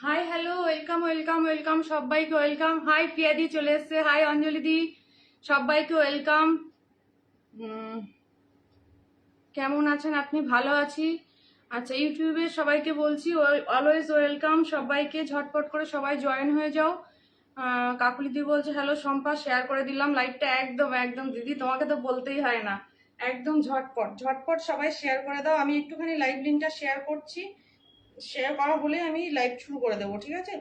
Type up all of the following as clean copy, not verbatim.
Hi hello welcome welcome welcome সবাইকে welcome. High প্রিয়াদি চলে এসছে, হাই অঞ্জলি দি, সবাইকে ওয়েলকাম। কেমন আছেন আপনি? ভালো আছি। আচ্ছা, ইউটিউবে সবাইকে বলছি অলওয়েজ ওয়েলকাম, সবাইকে ঝটপট করে সবাই জয়েন হয়ে যাও। কাকুলি দি বলছে হ্যালো শম্পা, শেয়ার করে দিলাম লাইভটা। একদম একদম দিদি, তোমাকে তো বলতেই হয় না, একদম ঝটপট ঝটপট সবাই শেয়ার করে দাও। আমি একটুখানি লাইভ লিঙ্কটা শেয়ার করছি, শেয়ার করা হলে আমি লাইভ শুরু করে দেবো, ঠিক আছে?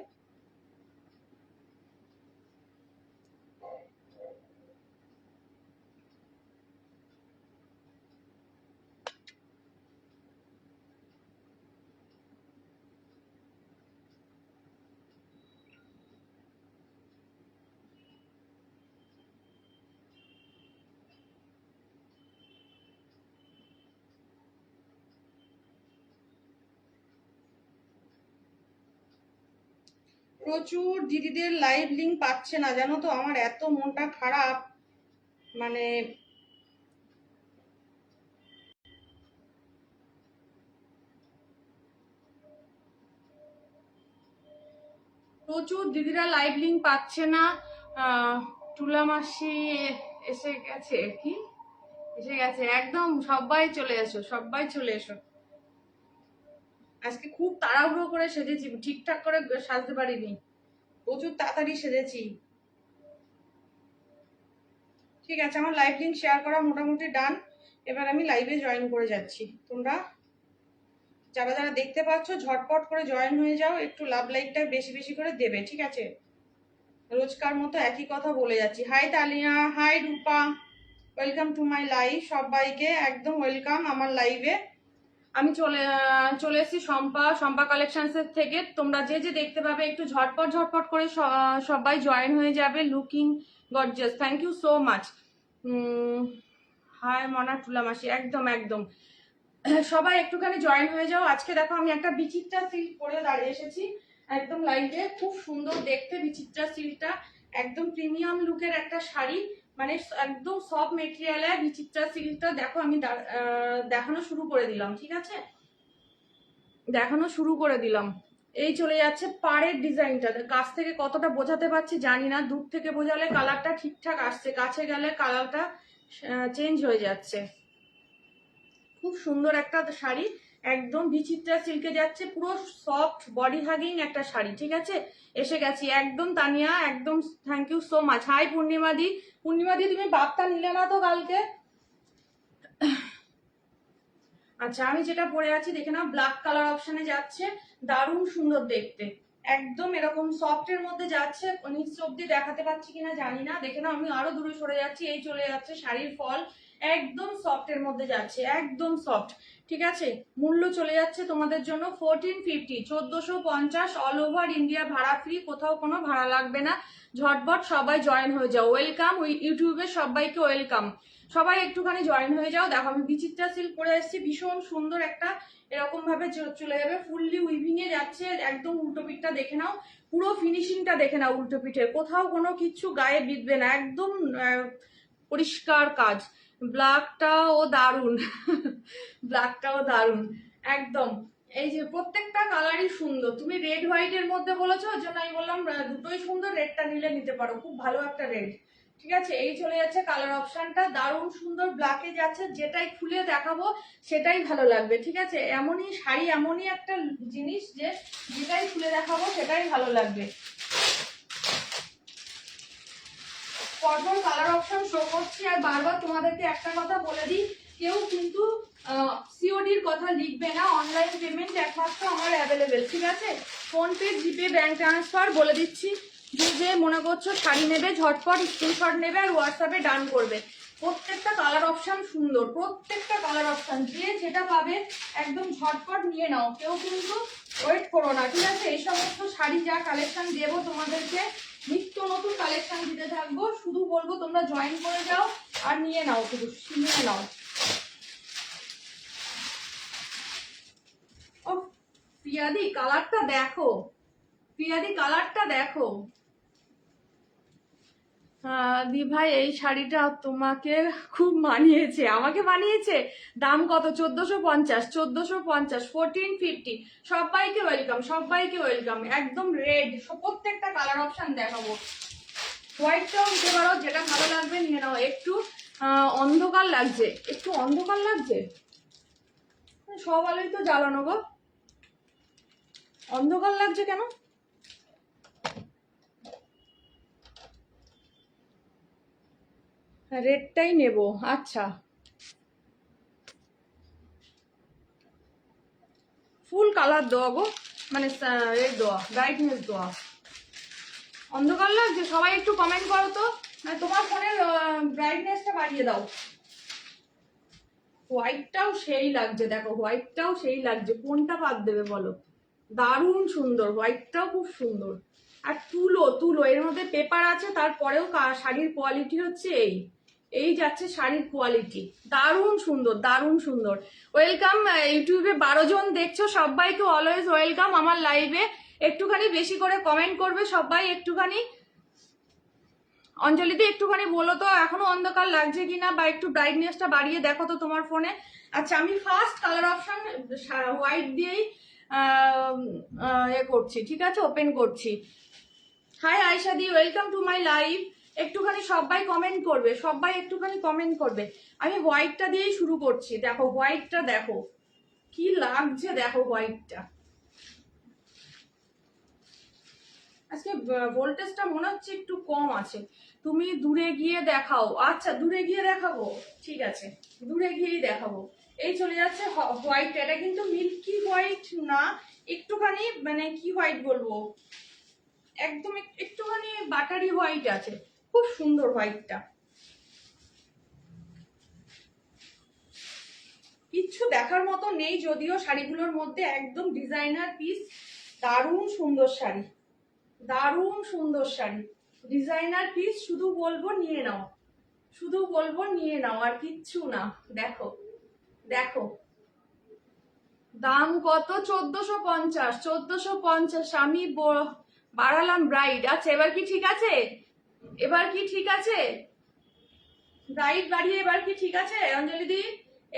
প্রচুর দিদিদের লাইভ লিঙ্ক পাচ্ছে না, জানো তো, আমার এত মনটা খারাপ। মানে প্রচুর দিদিরা লাইভ লিঙ্ক পাচ্ছে না। টুলা মাসি এসে গেছে, কি এসে গেছে? একদম সবাই চলে এসো, সবাই চলে এসো। আজকে খুব তাড়াহুড়ো করে সেজেছি, ঠিকঠাক করে সাজতে পারিনি, প্রচুর তাড়াতাড়ি সেজেছি। ঠিক আছে, আমার লাইভ লিঙ্ক শেয়ার করা মোটামুটি ডান। এবার আমি লাইভে জয়েন করে যাচ্ছি। তোমরা যারা যারা দেখতে পাচ্ছ ঝটপট করে জয়েন হয়ে যাও, একটু লাভ লাইকটা বেশি বেশি করে দেবে, ঠিক আছে? রোজকার মতো একই কথা বলে যাচ্ছি। Hi Taliya, hi Rupa, welcome to my live. সবাইকে একদম ওয়েলকাম আমার লাইভে। আমি চলে এসেছি শম্পা কালেকশনসের থেকে। তোমরা যে যে দেখতে পাবে একটু ঝটপট ঝটপট করে সবাই জয়েন হয়ে যাবে। Looking gorgeous, thank you so much. Hi Mona Tula মাসি, একদম একদম সবাই একটুখানি জয়েন হয়ে যাও। আজকে দেখো আমি একটা বিচিত্রা সিল্ক পরে দাঁড়িয়ে এসেছি একদম লাইভে, খুব সুন্দর দেখতে বিচিত্রা সিল্কটা, একদম প্রিমিয়াম লুকের একটা শাড়ি, মানে একদম সব মেটেরিয়ালে বিচিত্রা সিল্কটা। দেখো আমি দেখানো শুরু করে দিলাম, ঠিক আছে? দেখানো শুরু করে দিলাম। এই চলে যাচ্ছে পাড়ের ডিজাইনটা, কাছ থেকে কতটা বোঝাতে পারছি জানি না, দূর থেকে বোঝালে কালারটা ঠিকঠাক আসছে, কাছে গেলে কালারটা চেঞ্জ হয়ে যাচ্ছে। খুব সুন্দর একটা শাড়ি, একদম বিচিত্রা সিল্কে যাচ্ছে, পুরো সফট বডি হাগিং একটা শাড়ি, ঠিক আছে? এসে গেছি একদম তানিয়া, একদম thank you so much. Hi পূর্ণিমাদি, পূর্ণিমাদি তুমি বাপটা নিলে না তো কালকে? আচ্ছা, আমি যেটা পরে আছি দেখে নাও, ব্ল্যাক কালার অপশনে যাচ্ছে, দারুণ সুন্দর দেখতে, একদম এরকম সফট এর মধ্যে যাচ্ছে। নিচ অব্দি দেখাতে পাচ্ছি কিনা জানি না, দেখে নাও আমি আরো দূরে সরে যাচ্ছি। এই চলে যাচ্ছে শাড়ির ফল, একদম সফট এর মধ্যে যাচ্ছে, একদম সফট, ঠিক আছে? মূল্য চলে যাচ্ছে তোমাদের জন্য 1450, 1450, অল ওভার ইন্ডিয়া ভাড়া ফ্রি, কোথাও কোনো ভাড়া লাগবে না। ঝটপট সবাই জয়েন হয়ে যাও, ওয়েলকাম ইউটিউবে সবাইকে ওয়েলকাম। সবাই একটুখানি জয়েন হয়ে যাও। দেখো আমি বিচিত্রা সিল্ক পরে এসেছি, ভীষণ সুন্দর একটা, এরকম ভাবে চলে যাবে, ফুললি উইভিং এ যাচ্ছে, একদম উল্টো পিঠটা দেখে নাও, পুরো ফিনিশিংটা দেখে নাও, উল্টো পিঠের কোথাও কোনো কিছু গায়ে বিঁধবে না, একদম পরিষ্কার কাজ। ব্ল্যাকটাও দারুণ ব্ল্যাকটাও দারুণ, একদম। এই যে প্রত্যেকটা কালারই সুন্দর, তুমি রেড হোয়াইট এর মধ্যে বলেছো, ওই জন্য আমি বললাম দুটোই সুন্দর, রেডটা নিলে নিতে পারো, খুব ভালো একটা রেড, ঠিক আছে? এই চলে যাচ্ছে কালার অপশনটা, দারুণ সুন্দর, ব্ল্যাকে যাচ্ছে, যেটাই খুলে দেখাবো সেটাই ভালো লাগবে, ঠিক আছে? এমনই শাড়ি, এমনই একটা জিনিস যে যেটাই খুলে দেখাবো সেটাই ভালো লাগবে। পরপর কালার অপশন শো করছি, আর বারবার তোমাদেরকে একটা কথা বলে দিই, কেউ কিন্তু সিওডির কথা লিখবে না, অনলাইন পেমেন্ট একমাত্র আমার অ্যাভেলেবেল, ঠিক আছে? ফোনপে, জিপে, ব্যাংক ট্রান্সফার, বলে দিচ্ছি। যে যে মনে করছো শাড়ি নেবে ঝটপট স্ক্রিনশট নেবে আর হোয়াটসঅ্যাপে ডান করবে। প্রত্যেকটা কালার অপশন সুন্দর, প্রত্যেকটা কালার অপশন, যে যেটা পাবে একদম ঝটপট নিয়ে নাও, কেউ কিন্তু ওয়েট করো না, ঠিক আছে? এই সমস্ত শাড়ি যা কালেকশন দেবো তোমাদেরকে, নিত্য নতুন কালেকশন দিতে থাকবো, শুধু বলবো তোমরা জয়েন করে যাও আর নিয়ে নাও, শুধু নিয়ে নাও। ও প্রিয়াদি কালারটা দেখো, প্রিয়াদি কালারটা দেখো, দি ভাই এই শাড়িটা তোমাকে খুব মানিয়েছে। আমাকে মানিয়েছে? দাম কত? 1450, 1450, 1450। সবাইকে ওয়েলকাম, সবাইকে ওয়েলকাম। একদম রেড, প্রত্যেকটা কালার অপশন দেখাবো। হোয়াইটটাও নিতে পারো, যেটা ভালো লাগবে নিয়ে নাও। একটু অন্ধকার লাগছে, একটু অন্ধকার লাগছে, সব আলোই তো জ্বালানো গো, অন্ধকার লাগছে কেন? রেডটাই নেব। আচ্ছা, ফুল কালার দেওয়া গো, মানে রেড দেওয়া, ব্রাইটনেস দেওয়া। অন্ধকার লাগছে? সবাই একটু কমেন্ট করো তো, মানে তোমার ফোনের ব্রাইটনেসটা বাড়িয়ে দাও। হোয়াইটটাও সেই লাগছে, দেখো হোয়াইটটাও সেই লাগছে, কোনটা বাদ দেবে বলো? দারুণ সুন্দর, হোয়াইটটাও খুব সুন্দর। আর তুলো, তুলো এর মধ্যে পেপার আছে, তারপরেও শাড়ির কোয়ালিটি হচ্ছে এই যাচ্ছে শাড়ির কোয়ালিটি। দারুণ সুন্দর, দারুণ সুন্দর। ওয়েলকাম, ইউটিউবে 12 জন দেখছো, সবাইকে অলওয়েজ ওয়েলকাম আমার লাইভে। একটুখানি বেশি করে কমেন্ট করবে সবাই, একটুখানি। অঞ্জলিদি একটুখানি বলো তো এখনো অন্ধকার লাগছে কিনা, বা একটু ব্রাইটনেসটা বাড়িয়ে দেখো তো তোমার ফোনে। আচ্ছা, আমি ফার্স্ট কালার অপশন হোয়াইট দিয়েই করছি, ঠিক আছে, ওপেন করছি। হাই আয়শা দি, ওয়েলকাম টু মাই লাইভ। একটুখানি সবাই কমেন্ট করবে, সবাই একটুখানি কমেন্ট করবে। আমি হোয়াইটটা দিয়েই শুরু করছি। দেখো হোয়াইটটা, দেখো কি লাগছে, দেখো হোয়াইটটা। আজকে ভোল্টেজটা মনে হচ্ছে একটু কম আছে। তুমি দূরে গিয়ে দেখাও। আচ্ছা, দূরে গিয়ে দেখাবো, ঠিক আছে, দূরে গিয়েই দেখাবো। এই চলে যাচ্ছে হোয়াইট। এটা কিন্তু মিল্কি হোয়াইট না, একটুখানি মানে কি হোয়াইট বলবো, একদম একটুখানি বাটারি হোয়াইট আছে। খুব সুন্দর হোয়াইটটা, কিচ্ছু দেখার মতো নেই যদিও শাড়িগুলোর মধ্যে, একদম ডিজাইনার পিস। দারুণ সুন্দর শাড়ি, দারুণ সুন্দর শাড়ি, ডিজাইনার পিস। শুধু বলবো নিয়ে নাও, শুধু বলবো নিয়ে নাও, আর কিচ্ছু না। দেখো, দেখো দাম কত? 1450, 1450। আমি বাড়ালাম ব্রাইড। আচ্ছা, এবার কি ঠিক আছে? এবার কি ঠিক আছে? ব্রাইট বাড়িয়ে এবার কি ঠিক আছে অঞ্জলি দি?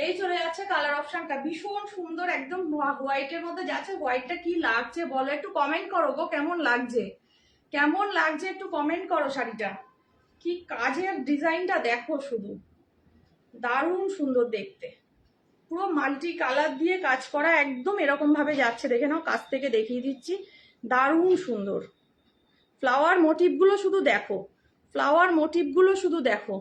এই চলে যাচ্ছে কালার অপশনটা, ভীষণ সুন্দর, একদম হোয়াইটের মধ্যে যাচ্ছে। হোয়াইটটা কি লাগছে বলো, একটু কমেন্ট করো গো, কেমন লাগছে, কেমন লাগছে একটু কমেন্ট করো। শাড়িটা কি কাজের, ডিজাইনটা দেখো শুধু, দারুণ সুন্দর দেখতে। পুরো মাল্টি কালার দিয়ে কাজ করা, একদম এরকম ভাবে যাচ্ছে, দেখে নাও, কাছ থেকে দেখিয়ে দিচ্ছি। দারুণ সুন্দর। ফ্লাওয়ার মোটিভগুলো শুধু দেখো, ফ্লাওয়ার মোটিভগুলো শুধু দেখো,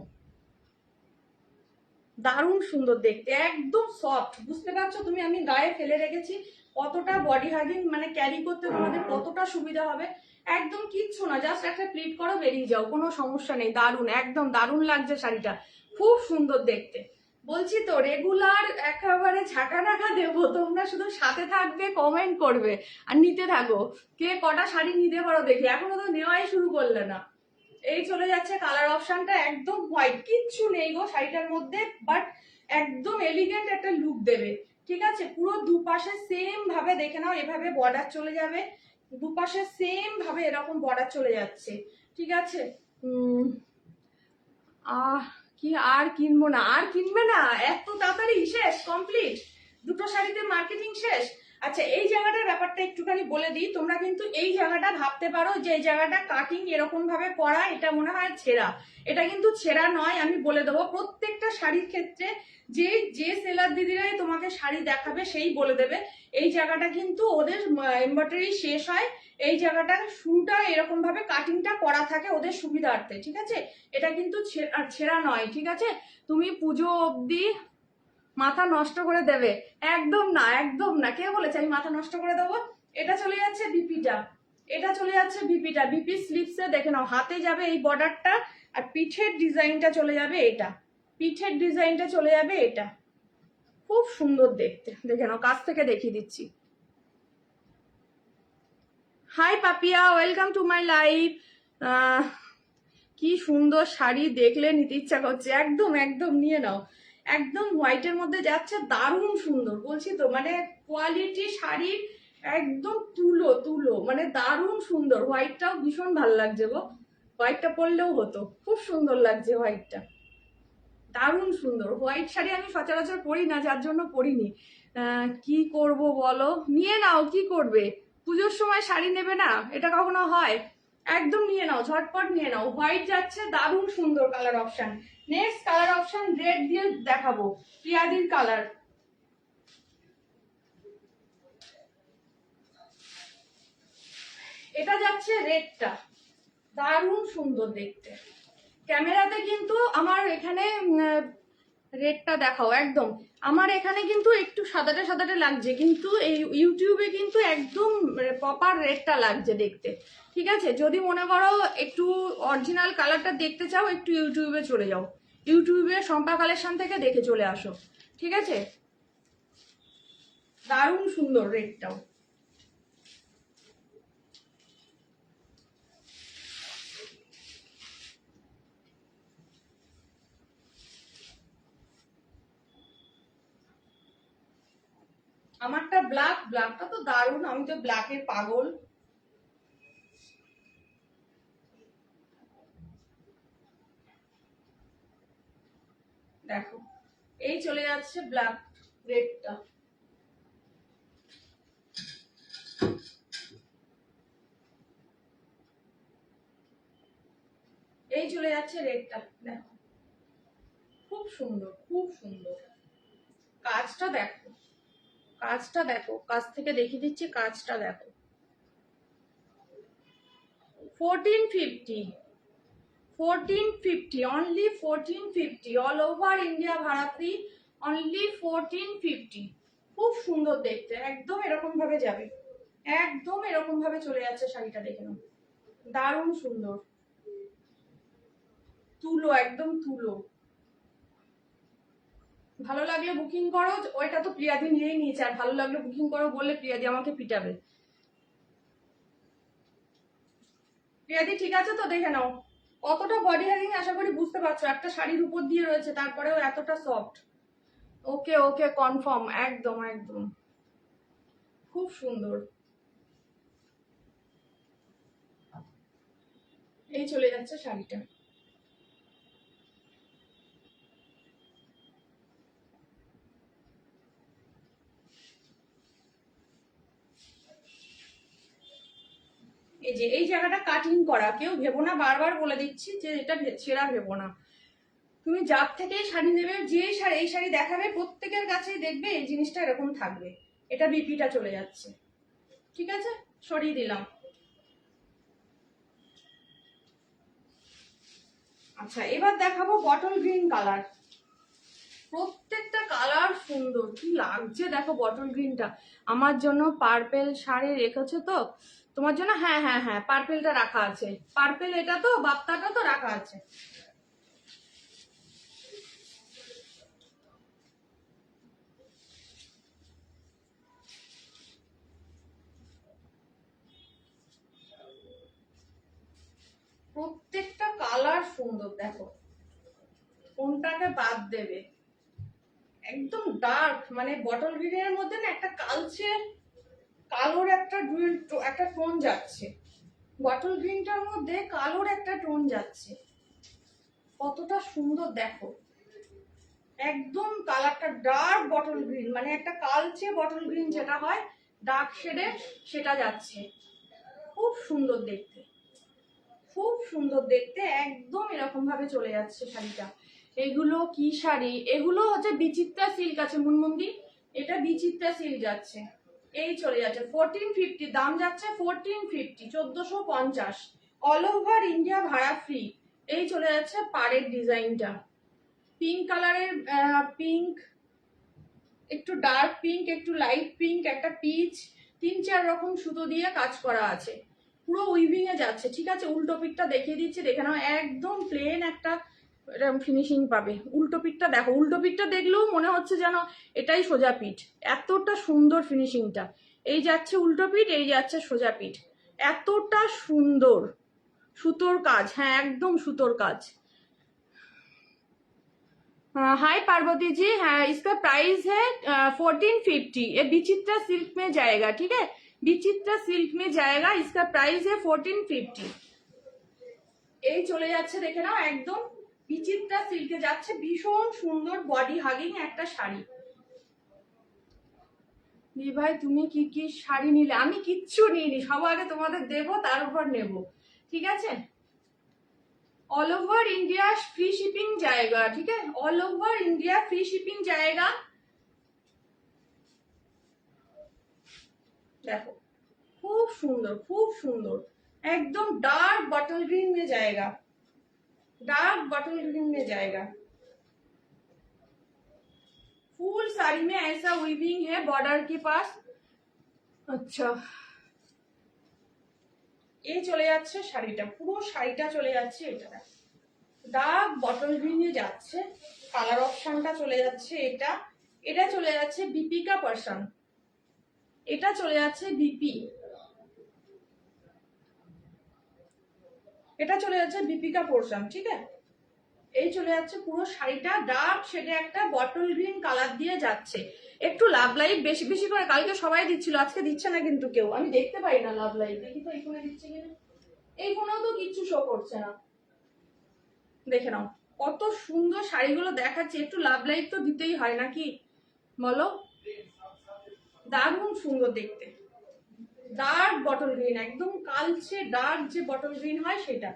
দারুণ সুন্দর দেখতে, একদম সফট। বুঝতে পারছো তুমি, আমি গায়ে ফেলে রেখেছি কতটা বডি হাগিং, মানে ক্যারি করতে তোমাদের কতটা সুবিধা হবে। একদম কিচ্ছু না, জাস্ট একটা প্লিট করো, বেরিয়ে যাও, কোনো সমস্যা নেই। দারুণ, একদম দারুণ লাগছে শাড়িটা, খুব সুন্দর দেখতে। বলছি তো রেগুলার একেবারে ঝাঁকা নাকা দেবো, তোমরা শুধু সাথে থাকবে, কমেন্ট করবে আর নিতে থাকো। কে কটা শাড়ি নিতে পারো দেখি, এখনো তো নেওয়াই শুরু করলে না। এই চলে যাচ্ছে কালার অপশনটা, একদম হোয়াইট, কিচ্ছু নেই গো শাড়িটার মধ্যে, বাট একদম এলিগেন্ট একটা লুক দেবে, ঠিক আছে। পুরো দুপাশে সেম ভাবে দেখে নাও, এভাবে বর্ডার চলে যাবে, দুপাশে সেম ভাবে এরকম বর্ডার চলে যাচ্ছে, ঠিক আছে। কি আর কিনবো না? আর কিনবে না? এত তাড়াতাড়ি শেষ, কমপ্লিট? দুটো শাড়িতে মার্কেটিং শেষ? আচ্ছা, এই জায়গাটার ব্যাপারটা একটুখানি বলে দিই। তোমরা কিন্তু এই জায়গাটা ভাবতে পারো যে এই জায়গাটা কাটিং এরকম ভাবে করা, এটা মনে হয় ছেঁড়া। এটা কিন্তু ছেঁড়া নয়, আমি বলে দেবো। প্রত্যেকটা শাড়ির ক্ষেত্রে যে যে সেলার দিদিরাই তোমাকে শাড়ি দেখাবে সেই বলে দেবে এই জায়গাটা কিন্তু ওদের এমব্রয়ডারি শেষ হয়, এই জায়গাটা শুটা এরকম ভাবে কাটিংটা করা থাকে ওদের সুবিধার্থে, ঠিক আছে। এটা কিন্তু ছেঁড়া নয়, ঠিক আছে। তুমি পুজো অবধি মাথা নষ্ট করে দেবে? একদম না, একদম না। কে বলেছে আমি মাথা নষ্ট করে দেবো? এটা চলে যাচ্ছে বিপিটা, এটা চলে যাচ্ছে বিপিটা, বিপি স্লিপসে দেখে নাও, হাতে যাবে এই বর্ডারটা, আর পিঠের ডিজাইনটা চলে যাবে এটা, পিঠের ডিজাইনটা চলে যাবে এটা। খুব সুন্দর দেখতে, দেখে নাও, কাছ থেকে দেখিয়ে দিচ্ছি। Hi Papiya, welcome to my live. কি সুন্দর শাড়ি, দেখলে নিতে ইচ্ছা করছে। একদম একদম নিয়ে নাও, একদম হোয়াইটের মধ্যে যাচ্ছে, দারুণ সুন্দর। বলছি তো, মানে কোয়ালিটি শাড়ির একদম তুলো তুলো, মানে দারুণ সুন্দর। হোয়াইটটাও ভীষণ ভালো লাগছে গো, হোয়াইটটা পরলেও হতো, খুব সুন্দর লাগছে হোয়াইটটা, দারুণ সুন্দর। হোয়াইট শাড়ি আমি সচরাচর পরি না, যার জন্য পরিনি। কি করব বলো, নিয়ে নাও, কি করবে, পুজোর সময় শাড়ি নেবে না, এটা কখনো হয়? একদম নিয়ে নাও, ঝটপট নিয়ে নাও। হোয়াইট যাচ্ছে, দারুণ সুন্দর colour option. Next colour option red দিয়ে দেখাবো, পিয়াদির কালার। এটা যাচ্ছে রেডটা, দারুণ সুন্দর দেখতে। ক্যামেরাতে কিন্তু আমার এখানে রেডটা দেখাও, একদম আমার এখানে কিন্তু একটু সাদাটে সাদাটে লাগছে, কিন্তু এই ইউটিউবে কিন্তু একদম প্রপার রেডটা লাগছে দেখতে। ঠিক আছে, যদি মনে করো একটু অরিজিনাল কালারটা দেখতে চাও, একটু ইউটিউবে চলে যাও, ইউটিউবে শম্পা কালেকশন থেকে দেখে চলে আসো। ঠিক আছে, দারুণ সুন্দর রেডটাও। আমারটা ব্ল্যাক, ব্ল্যাকটা তো দারুণ, আমি তো ব্ল্যাকের পাগল। দেখো, এই চলে যাচ্ছে ব্ল্যাক রেডটা, এই চলে যাচ্ছে রেডটা। দেখো, খুব সুন্দর, খুব সুন্দর। কাজটা দেখো, কাজটা দেখো, কাজ থেকে দেখিয়ে দিচ্ছি, কাজটা দেখো। 1450, 1450, অনলি 1450, অল ওভার ইন্ডিয়া ভাড়া ফ্রি, অনলি 1450। খুব সুন্দর দেখতে, একদম এরকম ভাবে যাবে, একদম এরকম ভাবে চলে যাচ্ছে শাড়িটা, দেখে নাও, দারুণ সুন্দর। তুলো, একদম তুলো। ভালো লাগলে বুকিং করো, ওইটা তো প্রিয়াদি নিয়েই নিয়েছে, আর ভালো লাগলে বুকিং করো বললে প্রিয়াদি আমাকে পিটাবে। প্রিয়াদি ঠিক আছে তো, দেখে নাও কতটা বডি হ্যাগিং, আশা করি বুঝতে পারছো, একটা শাড়ির উপর দিয়ে রয়েছে তারপরেও এতটা সফট। ওকে ওকে, কনফার্ম, একদম একদম, খুব সুন্দর। এই চলে যাচ্ছে শাড়িটা। এই যে এই জায়গাটা কাটিং করা, কেউ ভেবো না, বারবার বলে দিচ্ছি যে এটা ছেঁড়া ভেবো না। তুমি যার থেকেই শাড়ি নেবে, যে শাড়ি এই শাড়ি দেখাবে, প্রত্যেকের কাছেই দেখবে এই জিনিসটা এরকম থাকবে। এটা বিপিটা চলে যাচ্ছে। ঠিক আছে, সরিয়ে দিলাম। আচ্ছা, এবার দেখাবো বটল গ্রিন কালার। প্রত্যেকটা কালার সুন্দর, কি লাগছে দেখো বটল গ্রিনটা। আমার জন্য পার্পেল শাড়ি রেখেছো তো তোমার জন্য? হ্যাঁ হ্যাঁ হ্যাঁ, পার্পেলটা রাখা আছে, পার্পেল এটা তো বাপ্তাটা তো রাখা আছে। প্রত্যেকটা কালার সুন্দর, দেখো কোনটাকে বাদ দেবে। একদম ডার্ক, মানে বটল গ্রিনের মধ্যে না একটা কালচে কালোর একটা টোন যাচ্ছে, বটল গ্রিনটার মধ্যে কালোর একটা টোন যাচ্ছে, কতটা সুন্দর দেখো। একদম কালারটা ডার্ক বটল গ্রিন, মানে একটা কালচে বটল গ্রিন যেটা হয় ডার্ক শেডে, সেটা যাচ্ছে, খুব সুন্দর দেখতে, খুব সুন্দর দেখতে, একদম এরকম ভাবে চলে যাচ্ছে শাড়িটা। এগুলো কি শাড়ি, এগুলো হচ্ছে বিচিত্রা সিল্ক আছে মুনমুন্দি, এটা বিচিত্রা সিল্ক যাচ্ছে, এই চলে যাচ্ছে 1450, দাম যাচ্ছে 1450, 1450, অল ওভার ইন্ডিয়া ভাড়া ফ্রি। এই চলে যাচ্ছে পাড়ের ডিজাইনটা, পিঙ্ক কালারের, পিঙ্ক, একটু ডার্ক পিঙ্ক, একটু লাইট পিঙ্ক, একটা পিচ, 3-4 রকম সুতো দিয়ে কাজ করা আছে, পুরো উইভিং এ যাচ্ছে। ঠিক আছে, উল্টো পিঠটা দেখিয়ে দিচ্ছি, দেখে নাও, একদম প্লেন একটা ফিনিশিং পাবে। উল্টো পিঠটা দেখো, উল্টো পিঠটা দেখলেও মনে হচ্ছে যেন এটাই সোজা পিঠ, এতটা সুন্দর ফিনিশিংটা। এই যাচ্ছে উল্টো পিঠ, এই যাচ্ছে সোজা পিঠ, এতটা সুন্দর সুতোর কাজ, হ্যাঁ একদম সুতোর কাজ। हाय पार्वती जी, हाँ इसका प्राइस है 1450, ये विचित्रा सिल्क में जाएगा। ठीक है, विचित्रा सिल्क में जाएगा, इसका प्राइस है 1450। এই চলে যাচ্ছে দেখে নাও, একদম বিচিত্রা সিল্কে যাচ্ছে, ভীষণ সুন্দর বডি হাগিং একটা শাড়ি। ভাই তুমি কি কি শাড়ি নিলে? আমি কিচ্ছু নিইনি, সবার আগে তোমাদের দেবো, তার উপর নেব, ঠিক আছে? All over India free shipping জায়গা, ঠিক আছে? All over India free shipping জায়গা। দেখো খুব সুন্দর, খুব সুন্দর, एकदम डार्क बॉटल ग्रीन में जाएगा, डार्क बॉटल ग्रीन में जाएगा। फुल साड़ी में ऐसा वीविंग है बॉर्डर के पास। अच्छा এই চলে যাচ্ছে শাড়িটা, পুরো শাড়িটা চলে যাচ্ছে, এটা ডার্ক বটল গ্রিনে যাচ্ছে, কালার অপশনটা চলে যাচ্ছে, এটা এটা চলে যাচ্ছে দীপিকা পারসন, এটা চলে যাচ্ছে বিপি, এটা চলে যাচ্ছে দীপিকা পোর্শন, ঠিক আছে? এই চলে যাচ্ছে পুরো শাড়িটা ডার্ক শেডে একটা বটল গ্রিন কালার দিয়ে যাচ্ছে। একটু লাভ লাইট বেশি বেশি করে, কালকে সবাই দিচ্ছিল, আজকে দিচ্ছে না কিন্তু কেউ, আমি দেখতে পাই না লাভ লাইট, দেখি তো এই ফোনে দিচ্ছে কিনা, এই ফোনেও তো কিচ্ছু শো করছে না। দেখে নাও কত সুন্দর শাড়িগুলো দেখাচ্ছে, একটু লাভ লাইট তো দিতেই হয় নাকি বলো? দারুণ সুন্দর দেখতে, ডার্ক বটল গ্রিন, একদম কালচে ডার্ক যে বটল গ্রিন হয় সেটা।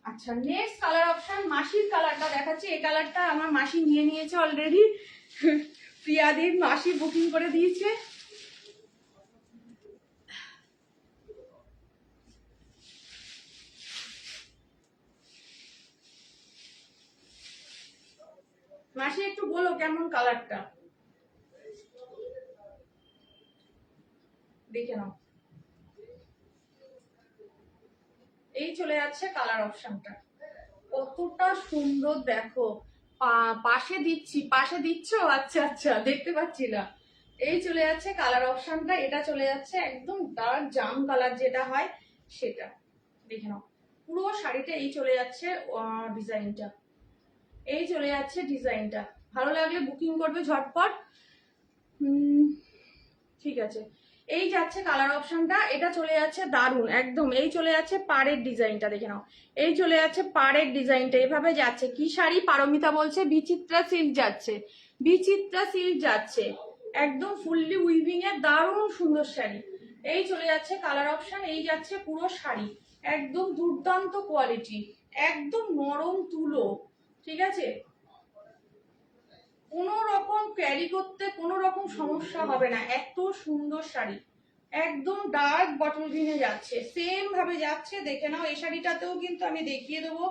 আচ্ছা নেক্সট কালার অপশন মাসির কালারটা দেখাচ্ছি, এই কালারটা আমার মাসি নিয়ে নিয়েছে অলরেডি, প্রিয়াদির মাসি বুকিং করে দিয়েছে। মাসি একটু বলো কেমন কালারটা, দেখে নাও। এই চলে যাচ্ছে কালার অপশনটা, কতটা সুন্দর দেখো, পাশে দিচ্ছি, পাশে দিচ্ছ, আচ্ছা আচ্ছা দেখতে পাচ্ছি না। এই চলে যাচ্ছে কালার অপশনটা, এটা চলে যাচ্ছে একদম ডার্ক জাম কালার যেটা হয় সেটা, দেখে নাও পুরো শাড়িটা এই চলে যাচ্ছে ডিজাইনটা, এই চলে যাচ্ছে ডিজাইনটা। ভালো লাগলে বুকিং করবে ঝটপট। ঠিক আছে, এই যাচ্ছে কালার অপশনটা, এটা চলে যাচ্ছে দারুন একদম, এই চলে যাচ্ছে পাড়ের ডিজাইনটা, দেখে নাও এই চলে যাচ্ছে পাড়ের ডিজাইনটা, এভাবে যাচ্ছে। কি শাড়ি? পারমিতা বলছে বিচিত্রা সিল্ক যাচ্ছে, বিচিত্রা সিল্ক যাচ্ছে, একদম ফুললি উইভিং এর দারুণ সুন্দর শাড়ি। এই চলে যাচ্ছে কালার অপশন, এই যাচ্ছে পুরো শাড়ি, একদম দুর্দান্ত কোয়ালিটি, একদম নরম তুলো, ঠিক আছে? কোনো রকম ক্যারি করতে কোনো রকম সমস্যা হবে না, এত সুন্দর শাড়ি, একদম ডার্ক বটল গ্রিনে যাচ্ছে, সেম ভাবে যাচ্ছে, দেখে নাও। এই শাড়িটাতেও কিন্তু আমি দেখিয়ে দেবো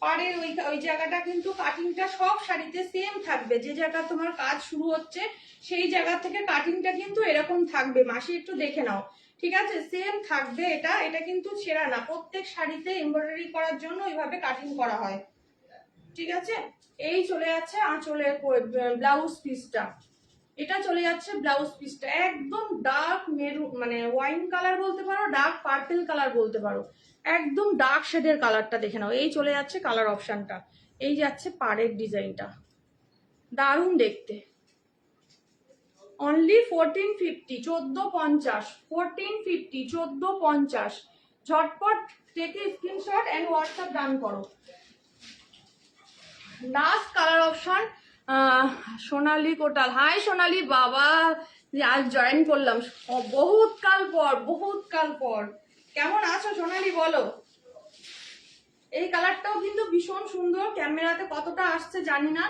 পাড়ের ওই জায়গাটা কিন্তু কাটিংটা সব শাড়িতে সেম থাকবে, যে জায়গা তোমার কাজ শুরু হচ্ছে সেই জায়গা থেকে কাটিংটা কিন্তু এরকম থাকবে, মাসি একটু দেখে নাও, ঠিক আছে? সেম থাকবে, এটা এটা কিন্তু ছেঁড়া না, প্রত্যেক শাড়িতে এমব্রয়ডারি করার জন্য এইভাবে কাটিং করা হয়, ঠিক আছে? এই চলে যাচ্ছে আঁচলের ব্লাউজ পিসটা, এটা চলে যাচ্ছে ব্লাউজ পিসটা, একদম ডার্ক মেরুন মানে ওয়াইন কালার বলতে পারো, ডার্ক পার্পল কালার বলতে পারো, একদম ডার্ক শেডের কালারটা দেখে নাও। এই চলে যাচ্ছে কালার অপশনটা, এই যাচ্ছে পাড়ের ডিজাইনটা, দারুণ দেখতে। অনলি 1450, 1450, 1450, 1450, ঝটপট টেকে স্ক্রিনশট এন্ড হোয়াটসঅ্যাপ ডান করো। লাস্ট কালার অপশন সোনালি কোটাল, হাই সোনালি, বাবা আজ জয়েন করলাম বহুত কাল পর, বহুত কাল পর, কেমন আছো সোনালি বলো? এই কালারটাও কিন্তু ভীষণ সুন্দর, ক্যামেরাতে কতটা আসছে জানি না,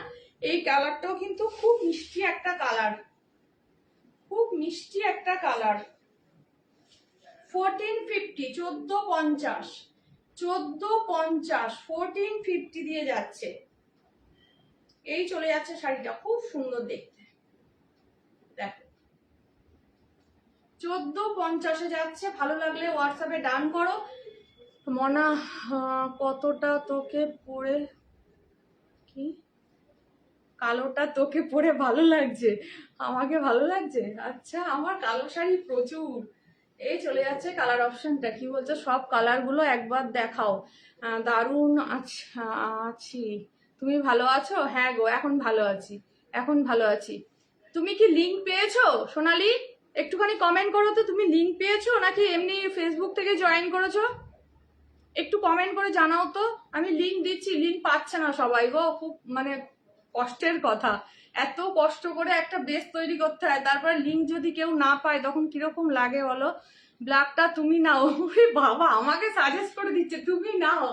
এই কালারটাও কিন্তু খুব মিষ্টি একটা কালার, খুব মিষ্টি একটা কালার। 1450, 1450, 1450, 1450 দিয়ে যাচ্ছে, এই চলে যাচ্ছে শাড়িটা, খুব সুন্দর দেখতে, দেখো 1450 যাচ্ছে। ভালো লাগলে হোয়াটসঅ্যাপে ডান করো। মনা কতটা তোকে পরে, কি কালোটা তোকে পরে ভালো লাগছে? আমাকে ভালো লাগছে? আচ্ছা আমার কালো শাড়ি প্রচুর। এই চলে যাচ্ছে কালার অপশনটা, কি বলছো সব কালার গুলো একবার দেখাও। দারুণ আছি, তুমি ভালো আছো? হ্যাঁ গো এখন ভালো আছি, এখন ভালো আছি। তুমি কি লিংক পেয়েছো সোনালি? একটুখানি কমেন্ট করো তো, তুমি লিংক পেয়েছো নাকি এমনি ফেসবুক থেকে জয়েন করেছো? একটু কমেন্ট করে জানাও তো। আমি লিঙ্ক দিচ্ছি, লিঙ্ক পাচ্ছে না সবাই গো, খুব মানে কষ্টের কথা। এত কষ্ট করে একটা বেস তৈরি করতে হয়, তারপরে লিঙ্ক যদি কেউ না পায় তখন কিরকম লাগে বলো। ব্ল্যাকটা তুমি নাও। বাবা আমাকে সাজেস্ট করে দিচ্ছে তুমি নাও।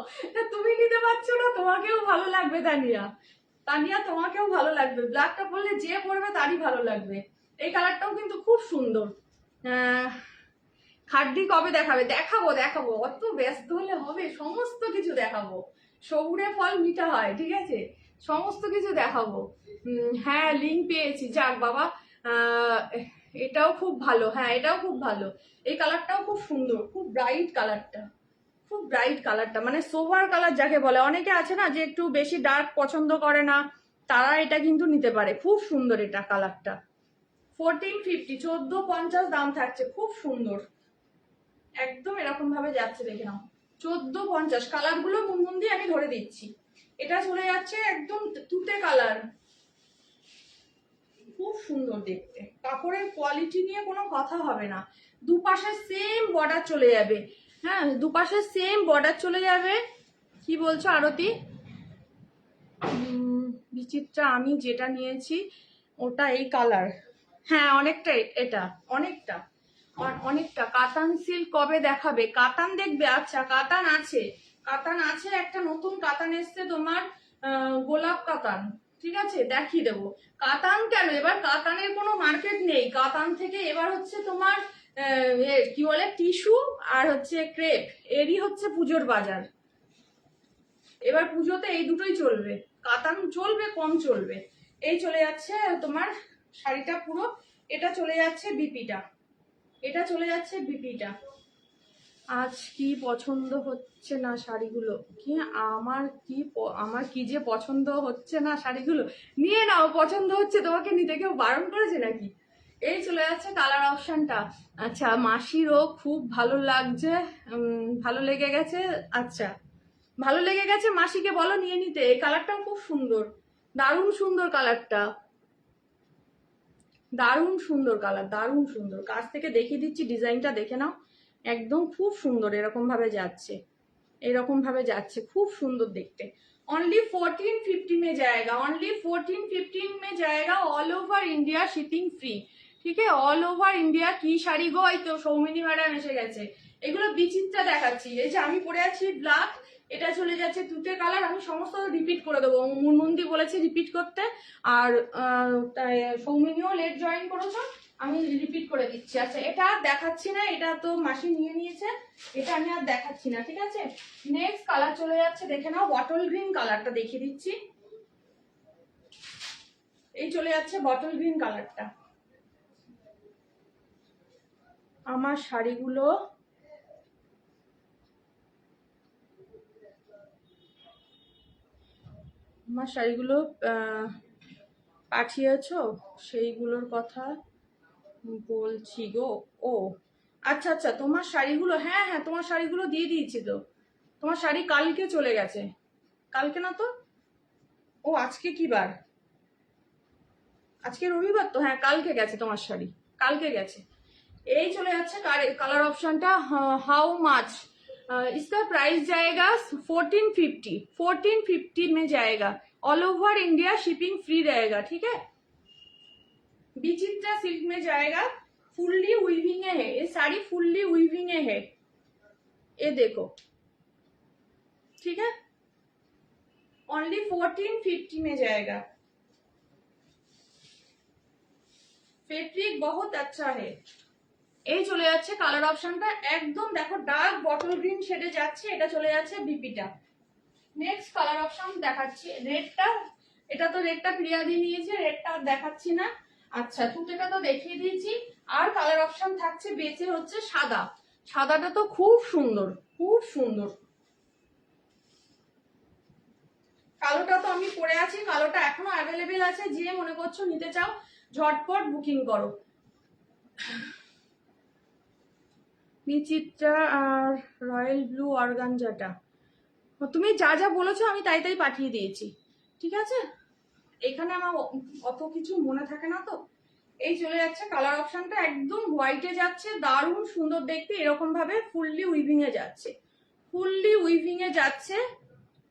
তুমি নিতে পারছো না, তোমাকেও ভালো লাগবে তানিয়া, তানিয়া তোমাকেও ভালো লাগবে। ব্ল্যাকটা পরলে যে পরবে তারই ভালো লাগবে। এই কালারটাও কিন্তু খুব সুন্দর। খাড্ডি কবে দেখাবে? দেখাবো দেখাবো, অত ব্যস্ত হলে হবে? সমস্ত কিছু দেখাবো। সবুরে ফল মিঠা হয়, ঠিক আছে? সমস্ত কিছু দেখাবো। হ্যাঁ লিঙ্ক পেয়েছি, যাক বাবা। এটাও খুব ভালো, হ্যাঁ এটাও খুব ভালো। এই কালারটাও খুব সুন্দর, খুব ব্রাইট কালারটা, খুব ব্রাইট কালারটা, মানে সোভার কালার যাকে বলে। অনেকে আছে না যে একটু বেশি ডার্ক পছন্দ করে না, তারা এটা কিন্তু নিতে পারে। খুব সুন্দর এটা কালারটা। 1450, 1450 দাম থাকছে, খুব সুন্দর। একদম এরকম ভাবে যাচ্ছে, দেখে নাও। 1450। কালার গুলো মুনমুন দিয়ে আমি ধরে দিচ্ছি। এটা চলে যাচ্ছে একদম তুতে কালার, খুব সুন্দর দেখতে। কাপড়ের কোয়ালিটি নিয়ে কোনো কথা হবে না। দুপাশে সেম বর্ডার চলে যাবে, হ্যাঁ দুপাশে সেম বর্ডার চলে যাবে। কি বলছো আরতি? বিচিত্রা আমি যেটা নিয়েছি ওটা এই কালার। হ্যাঁ অনেকটা, এটা অনেকটা অনেকটা। কাতান সিল্ক কবে দেখাবে? কাতান দেখবে? আচ্ছা কাতান আছে, কাতান আছে, একটা নতুন কাতান এসছে তোমার, গোলাপ কাতান, ঠিক আছে দেখিয়ে দেবো। কাতান কেন, এবার কাতানের কোনো মার্কেট নেই। কাতান থেকে এবার হচ্ছে তোমার কি বলে টিস্যু আর হচ্ছে ক্রেপ, এরই হচ্ছে পুজোর বাজার। এবার পুজোতে এই দুটোই চলবে, কাতান চলবে কম চলবে। এই চলে যাচ্ছে তোমার শাড়িটা পুরো, এটা চলে যাচ্ছে বিপিটা, এটা চলে যাচ্ছে বিপিটা। আজ কি পছন্দ হচ্ছে না শাড়িগুলো? কি আমার কি যে পছন্দ হচ্ছে না শাড়িগুলো? নিয়ে নাও, পছন্দ হচ্ছে তোমাকে নিতে কেউ বারণ করেছে নাকি? এই চলে যাচ্ছে কালার অপশনটা। আচ্ছা মাসিরও খুব ভালো লাগছে, ভালো লেগে গেছে। আচ্ছা ভালো লেগে গেছে, মাসিকে বলো নিয়ে নিতে। এই কালারটাও খুব সুন্দর, দারুণ সুন্দর কালারটা, দারুণ সুন্দর কালার, দারুণ সুন্দর। কাছ থেকে দেখিয়ে দিচ্ছি, ডিজাইনটা দেখে নাও। একদম খুব সুন্দর, এরকম ভাবে যাচ্ছে, এরকম ভাবে যাচ্ছে, খুব সুন্দর দেখতে। অনলি 1450 में जाएगा, অনলি 1450 में जाएगा। All over India shipping free, ঠিক আছে? All over India. কি শাড়ি গো? এই তো সৌমিনী ম্যাডাম এসে গেছে। এগুলো বিচিত্রা দেখাচ্ছি। এই যে আমি পরে আছি ব্ল্যাক, এটা চলে যাচ্ছে তুতে কালার। আমি সমস্ত রিপিট করে দেবো, মুনমুন্দি বলেছে রিপিট করতে। আর সৌমিনীও লেট জয়েন করেছো, আমি রিপিট করে দিচ্ছি। আচ্ছা এটা আর দেখাচ্ছি না, এটা তো মাসি নিয়ে নিয়েছে, এটা আমি আর দেখাচ্ছি না, ঠিক আছে? নেক্সট কালার চলে যাচ্ছে, দেখে নাও। বটল গ্রিন কালারটা দেখিয়ে দিচ্ছি। এই চলে যাচ্ছে বটল গ্রিন কালারটা। আমার শাড়িগুলো পাঠিয়েছো, সেইগুলোর কথা বলছি গো। ও আচ্ছা আচ্ছা, তোমার শাড়িগুলো, হ্যাঁ হ্যাঁ তোমার শাড়িগুলো দিয়ে দিয়েছি তো। তোমার শাড়ি কালকে চলে গেছে, কালকে না তো, ও আজকে কি বার? আজকে রবিবার তো, হ্যাঁ কালকে গেছে তোমার শাড়ি, কালকে গেছে। এই চলে যাচ্ছে কালার অপশনটা। हाउ मच इसका प्राइस जाएगा? 1450, 1450 में जाएगा। All over India shipping free रहेगा, ठीक है? विचित्रा सिल्क में जाएगा। फुल्ली वीविंग है ये साड़ी, फुल्ली वीविंग है, ये देखो, ठीक है? ओनली 1450 में जाएगा। फैब्रिक बहुत अच्छा है। এই চলে যাচ্ছে কালার অপশনটা, একদম দেখো ডার্ক বটল গ্রিন শেডে যাচ্ছে, এটা চলে যাচ্ছে বিপিটা। নেক্সট কালার অপশন দেখাচ্ছি, রেডটা। এটা তো রেডটা প্রিয়া দিয়ে নিয়েছে, রেডটা দেখাচ্ছি না। আচ্ছা তুতেটা তো দেখিয়ে দিয়েছি। আর কালার অপশন থাকছে বেঁচে হচ্ছে সাদা। সাদাটা তো খুব সুন্দর, খুব সুন্দর। কালোটা তো আমি পরে আছি, কালোটা এখনো অ্যাভেলেবেল আছে, যে মনে করছো নিতে চাও ঝটপট বুকিং করো। বিচিত্রা আর রয়্যাল ব্লু অর্গানজাটা, তুমি যা যা বলেছো আমি তাই তাই পাঠিয়ে দিয়েছি, ঠিক আছে? এখানে আমার অত কিছু মনে থাকে না তো। এই চলে যাচ্ছে কালার অপশনটা, একদম হোয়াইটে যাচ্ছে, দারুণ সুন্দর দেখতে। এরকম ভাবে ফুললি উইভিং এ যাচ্ছে, ফুললি উইভিং এ যাচ্ছে,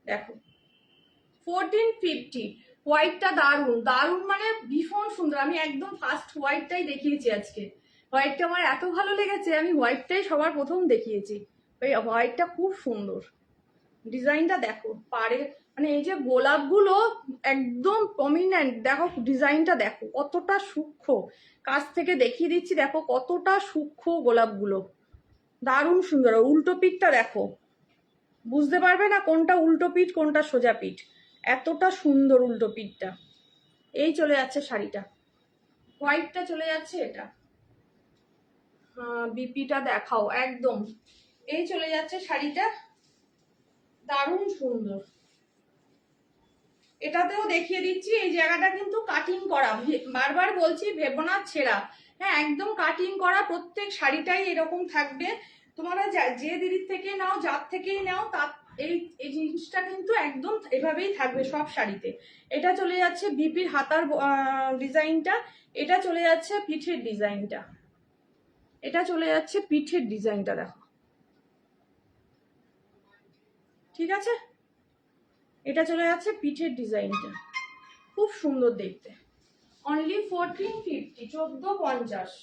দেখো 1450। হোয়াইটটা দারুণ দারুণ, মানে ভীষণ সুন্দর। আমি একদম ফার্স্ট হোয়াইটটাই দেখিয়েছি আজকে। হোয়াইটটা আমার এত ভালো লেগেছে, আমি হোয়াইটটাই সবার প্রথম দেখিয়েছি। ওই হোয়াইটটা খুব সুন্দর, ডিজাইনটা দেখো পারে, মানে এই যে গোলাপগুলো একদম প্রমিনেন্ট, দেখো ডিজাইনটা দেখো কতটা সূক্ষ্ম। কাছ থেকে দেখিয়ে দিচ্ছি, দেখো কতটা সূক্ষ্ম গোলাপগুলো, দারুণ সুন্দর। উল্টো পিঠটা দেখো, বুঝতে পারবে না কোনটা উল্টো পিঠ কোনটা সোজা পিঠ, এতটা সুন্দর উল্টো পিঠটা। এই চলে যাচ্ছে শাড়িটা, হোয়াইটটা চলে যাচ্ছে এটা। বিপিটা দেখাও একদম। এই চলে যাচ্ছে শাড়িটা, দারুণ সুন্দর। এটাতেও দেখিয়ে দিচ্ছি, এই জায়গাটা কিন্তু কাটিং করা, বারবার বলছি ভেবো না ছেঁড়া, হ্যাঁ একদম কাটিং করা। প্রত্যেক শাড়িটাই এরকম থাকবে। তোমরা যে দিদির থেকে নাও, যার থেকেই নাও, তার এই জিনিসটা কিন্তু একদম এভাবেই থাকবে সব শাড়িতে। এটা চলে যাচ্ছে বিপির হাতার ডিজাইনটা, এটা চলে যাচ্ছে পিঠের ডিজাইনটা, এটা চলে যাচ্ছে পিঠের ডিজাইনটা, দেখো ঠিক আছে। এটা চলে যাচ্ছে পিঠের ডিজাইনটা, খুব সুন্দর দেখতে। অনলি 1450, 1450।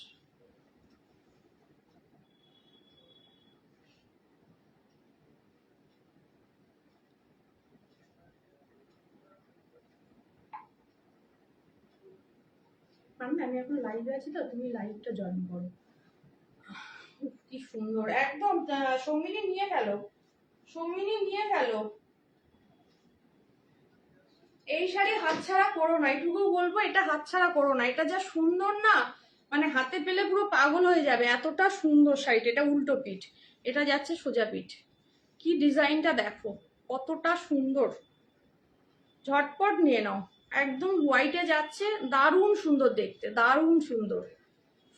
আমি এখন লাইভে আছি তো, তুমি লাইভটা জয়েন করো। কি সুন্দর একদম। সৌমিনী নিয়ে ফেলো, সৌমিনী নিয়ে ফেলো। এই শাড়ি হাতছাড়া করো না, এটুকু বলবো, এটা হাতছাড়া করো না। এটা যা সুন্দর না, মানে হাতে পেলে পুরো পাগল হয়ে যাবে, এতটা সুন্দর শাড়িটা। এটা উল্টো পিঠ, এটা যাচ্ছে সোজা পিঠ। কি ডিজাইনটা দেখো কতটা সুন্দর, ঝটপট নিয়ে নাও। একদম হোয়াইটে যাচ্ছে, দারুণ সুন্দর দেখতে, দারুণ সুন্দর।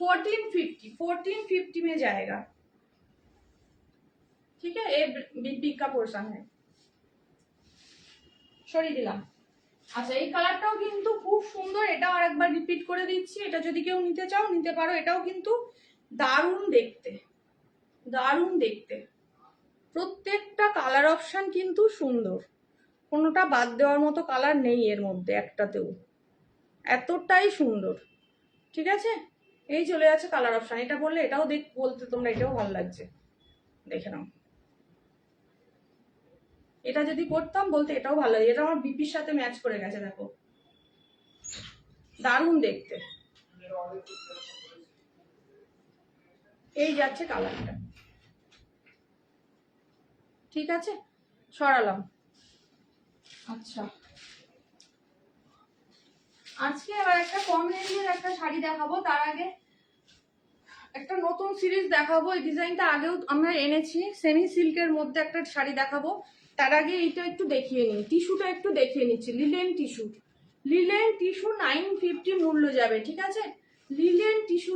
1450, 1450 में जाएगा, ठीक है। ये बिग का पोर्शन है, সরিয়ে দিলাম। আচ্ছা এই কালারটাও কিন্তু খুব সুন্দর, এটাও আরেকবার রিপিট করে দিচ্ছি। এটা যদি কেউ নিতে চাও নিতে পারো, এটাও কিন্তু দারুণ দেখতে, দারুণ দেখতে। প্রত্যেকটা কালার অপশন কিন্তু সুন্দর, কোনোটা বাদ দেওয়ার মতো কালার নেই এর মধ্যে একটাতেও, এতটাই সুন্দর, ঠিক আছে। এই চলে যাচ্ছে কালার অপশন। এটা বললে এটাও বলতে তোমরা এটাও ভালো লাগছে, দেখে নাও। এটা যদি করতাম বলতে এটাও ভালো লাগে, এটা আমার বিপির সাথে ম্যাচ করে গেছে, দেখো দারুণ দেখতে। এই যাচ্ছে কালারটা, ঠিক আছে, সরালাম। আচ্ছা আজকে আবার একটা কম রেঞ্জের একটা শাড়ি দেখাবো, তার আগে একটা নতুন সিরিজ দেখাবো। এই ডিজাইনটা আগেও আমরা এনেছি, সেমি সিল্কের মধ্যে একটা শাড়ি দেখাবো। তার আগে এইটা একটু দেখিয়ে নিই, টিস্যুটা একটু দেখিয়ে নিচ্ছি। লিলেন টিস্যু, লিলেন টিস্যু 950 মূল্য যাবে, ঠিক আছে। লিলেন টিস্যু,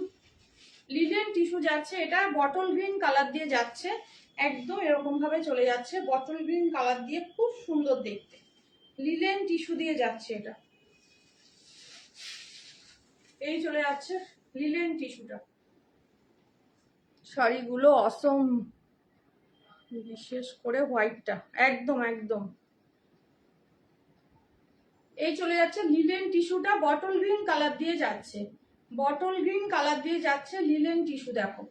লিলেন টিস্যু যাচ্ছে, এটা বটল গ্রিন কালার দিয়ে যাচ্ছে, একদম এরকম ভাবে চলে যাচ্ছে বটল গ্রিন কালার দিয়ে, খুব সুন্দর দেখতে। লিলেন টিস্যু দিয়ে যাচ্ছে এটা, এই চলে যাচ্ছে লিলেন টিস্যুটা। শাড়িগুলো অসম, বিশেষ করে হোয়াইটটা একদম একদম। এই চলে যাচ্ছে লিলেন টিস্যুটা, বটল গ্রিন কালার দিয়ে যাচ্ছে, বটল গ্রিন কালার দিয়ে যাচ্ছে লিলেন টিস্যু। দেখো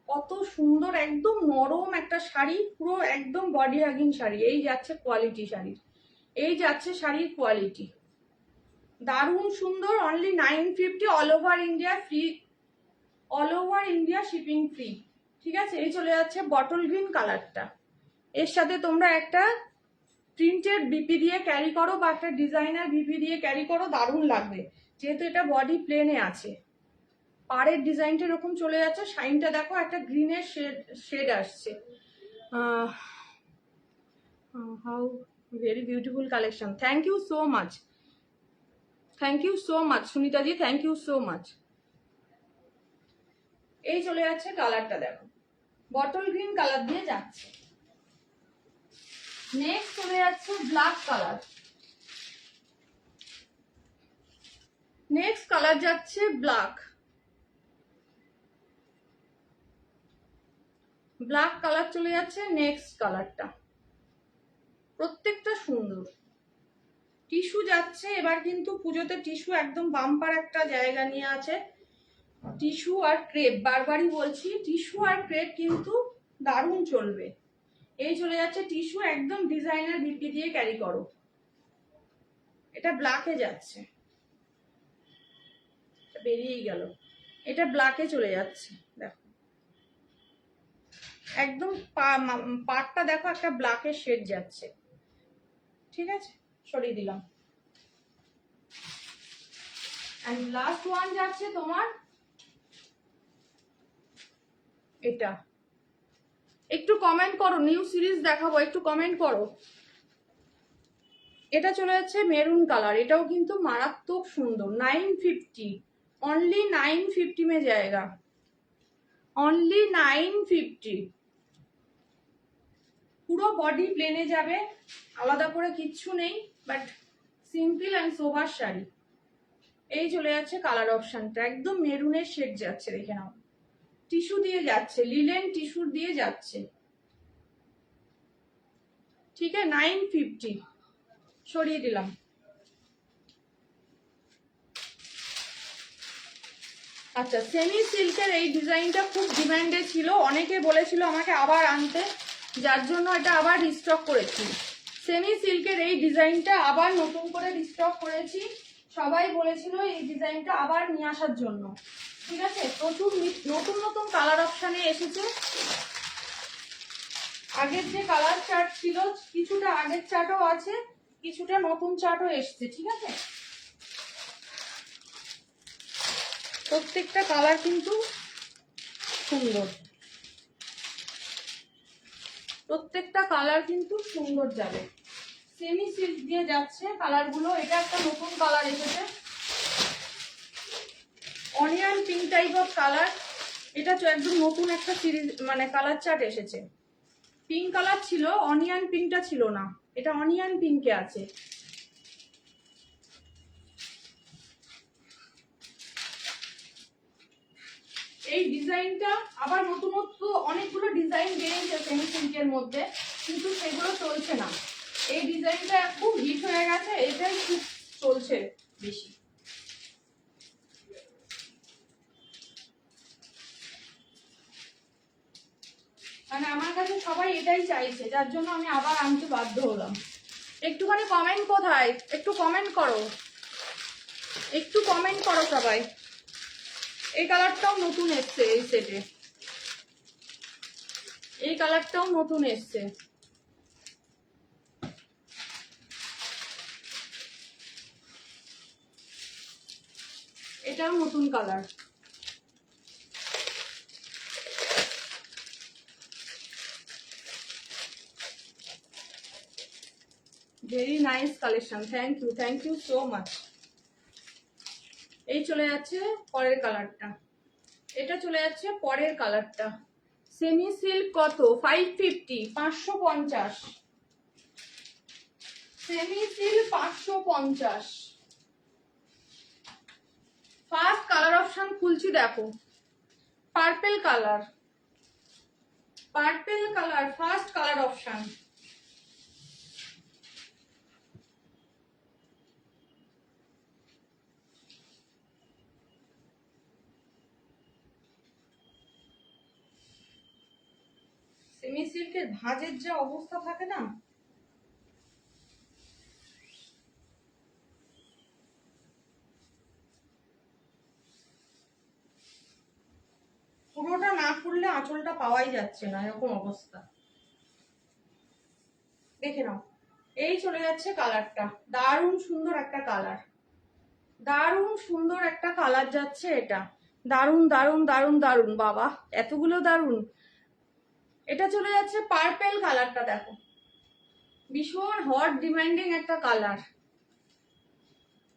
কত সুন্দর, একদম নরম একটা শাড়ি, পুরো একদম বডি হাগিং শাড়ি। এই যাচ্ছে কোয়ালিটি শাড়ির, এই যাচ্ছে শাড়ির কোয়ালিটি, দারুণ সুন্দর। Only 950, all over India free, all over India shipping free, ঠিক আছে। এই চলে যাচ্ছে বটল গ্রিন কালারটা। এর সাথে তোমরা একটা প্রিন্টেড বিপি দিয়ে ক্যারি করো বা একটা ডিজাইনার বিপি দিয়ে ক্যারি করো, দারুণ লাগবে, যেহেতু এটা বডি প্লেনে আছে। পাড়ের ডিজাইনটা এরকম চলে যাচ্ছে, শাইনটা দেখো, একটা গ্রিনের শেড আসছে। How very beautiful collection, thank you so much, thank you so much সুনিতাজি, থ্যাংক ইউ সো মাচ। এই চলে যাচ্ছে কালারটা, দেখো বটল গ্রিন কালার দিয়ে যাচ্ছে। নেক্সট চলে যাচ্ছে ব্ল্যাক কালার, নেক্সট কালার যাচ্ছে ব্ল্যাক। ব্ল্যাক কালার চলে যাচ্ছে নেক্সট কালারটা, প্রত্যেকটা সুন্দর। টিস্যু যাচ্ছে এবার, কিন্তু পুজোতে টিস্যু একদম বাম্পার একটা জায়গা নিয়ে আছে। টিস্যু আর ক্রেপ, বারবারই বলছি টিস্যু আর ক্রেপ কিন্তু দারুণ চলবে। এই চলে যাচ্ছে টিস্যু, একদম ডিজাইনার বিপি দিয়ে ক্যারি করো। এটা ব্ল্যাকে যাচ্ছে, বেরিয়েই গেল। এটা ব্ল্যাকে চলে যাচ্ছে, দেখো একদম পাটটা দেখো একটা ব্ল্যাকের শেড যাচ্ছে। ঠিক আছে, সরিয়ে দিলাম। এন্ড লাস্ট ওয়ান যাচ্ছে তোমার এটা। একটু কমেন্ট করো, নিউ সিরিজ দেখাবো, একটু কমেন্ট করো। এটা চলে যাচ্ছে মেরুন কালার, এটাও কিন্তু মারাত্মক সুন্দর। 950, অনলি 950 में जाएगा, অনলি 950। পুরো বডি প্লেনে যাবে, আলাদা করে কিচ্ছু নেই, but simple and sober sari. এই চলে যাচ্ছে কালার অপশনটা, একদম মেরুনের শেড যাচ্ছে, দেখে নাও। টিস্যু দিয়ে যাচ্ছে, লিলেন টিস্যু দিয়ে যাচ্ছে। ঠিক আছে, 950, সরিয়ে দিলাম। আচ্ছা, সেমি সিল্কের এই ডিজাইনটা খুব ডিমান্ডে ছিল, অনেকে বলেছিল আমাকে আবার আনতে, যার জন্য এটা আবার রিস্টক করেছি। সেমি সিল্কের এই ডিজাইনটা আবার নতুন করে রিস্টক করেছি, সবাই বলেছিল এই ডিজাইনটা আবার নিয়ে আসার জন্য। ঠিক আছে, প্রচুর নতুন নতুন কালার অপশানে এসেছে। আগের যে কালার চার্ট ছিল, কিছুটা আগের চার্টও আছে, কিছুটা নতুন চার্টও এসছে। ঠিক আছে, প্রত্যেকটা কালার কিন্তু সুন্দর, প্রত্যেকটা কালার কিন্তু সুন্দর যাবে। সেমি সিল্ক দিয়ে যাচ্ছে কালারগুলো। এটা একটা নতুন কালার এসেছে, onion pink type of colour. এটা একদম নতুন একটা সিরিজ, মানে কালার চার্ট এসেছে। পিঙ্ক কালার ছিল, অনিয়ন পিঙ্কটা ছিল না, এটা অনিয়ন পিঙ্কে আছে। এই ডিজাইনটা আবার নতুনত্ব অনেকগুলো ডিজাইন বেরিয়েছে সেমি সিল্কের মধ্যে, কিন্তু সেগুলো চলছে না। এই ডিজাইনটা খুব হিট হয়ে গেছে, এটাই খুব চলছে বেশি। মানে আমার কাছে সবাই এটাই চাইছে, যার জন্য আমি আবার আনতে বাধ্য হলাম। একটুখানি কমেন্ট কোথায়, একটু কমেন্ট করো, একটু কমেন্ট করো সবাই। এই কালারটাও নতুন এসছে এই সেটে, এই কালারটাও নতুন এসছে। এটাও নতুন colour. Very nice collection, thank you so much. এই চলে যাচ্ছে পরের কালারটা, এটা চলে যাচ্ছে পরের কালারটা। সেমি সিল্ক কত? 550, 550। Semi silk 550। First colour option খুলছি, দেখো purple colour, purple colour first colour option. Semi সিল্কের ভাঁজের যা অবস্থা থাকে না, পুরোটা না খুললে আঁচলটা পাওয়াই যাচ্ছে না, এরকম অবস্থা। দেখে নাও, এই চলে যাচ্ছে কালারটা, দারুণ সুন্দর একটা কালার, দারুণ সুন্দর একটা কালার যাচ্ছে এটা। দারুণ দারুণ দারুণ দারুণ, বাবা এতগুলো দারুণ। এটা চলে যাচ্ছে পার্পেল কালারটা, দেখো ভীষণ হট ডিমান্ডিং একটা কালার।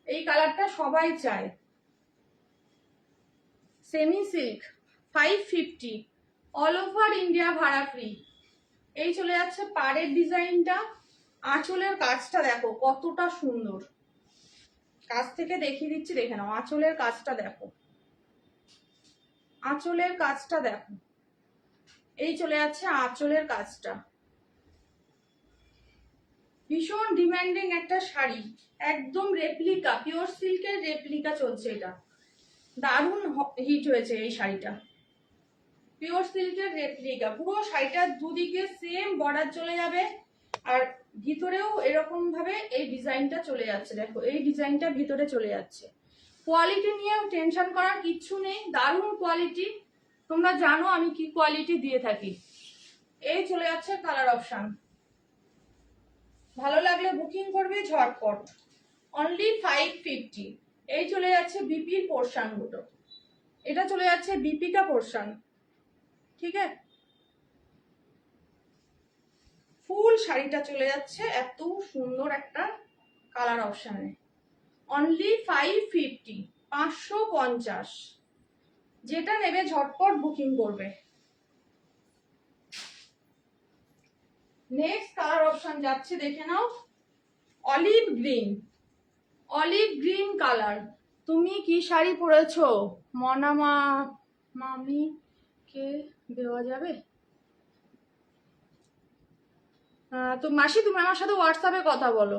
এই কালারটা সবাই চায়। Semi silk 550, all over India ভাড়া ফ্রি। এই চলে যাচ্ছে পাড়ের ডিজাইনটা। আঁচলের কাজটা দেখো কতটা সুন্দর, কাছ থেকে দেখিয়ে দিচ্ছি, দেখে নাও আঁচলের কাজটা দেখো, আঁচলের কাজটা দেখো। এই চলে যাচ্ছে আঁচলের কাজটা, ভীষণ ডিমান্ডিং একটা শাড়ি, একদম রেপ্লিকা, পিওর সিল্কের রেপ্লিকা চলছে এটা, দারুণ হিট হয়েছে এই শাড়িটা, পিওর সিল্কের রেপ্লিকা। পুরো শাড়িটার দুদিকে সেম বর্ডার চলে যাবে, আর ভিতরেও এরকম ভাবে এই ডিজাইনটা চলে যাচ্ছে, দেখো এই ডিজাইনটা ভিতরে চলে যাচ্ছে। কোয়ালিটি নিয়ে টেনশন করার কিচ্ছু নেই, দারুণ কোয়ালিটি, তোমরা জানো আমি কি কোয়ালিটি দিয়ে থাকি। এই চলে যাচ্ছে কালার অপশন, ভালো লাগলে বুকিং করবে ঝটপট, অনলি 550। এই চলে যাচ্ছে বিপির পোর্শন গুলো, এটা চলে যাচ্ছে বিপিকা পোর্শন, ঠিক আছে। ফুল শাড়িটা চলে যাচ্ছে এত সুন্দর একটা কালার অপশনে, অনলি 550, 550। যেটা নেবে ঝটপট বুকিং করবে। নেক্সট কালার অপশন যাচ্ছে, দেখে নাও, olive green, olive green colour. তুমি কি শাড়ি পরেছো মনামা মামি কে দেওয়া যাবে? তো মাসি তুমি আমার সাথে হোয়াটসঅ্যাপে কথা বলো,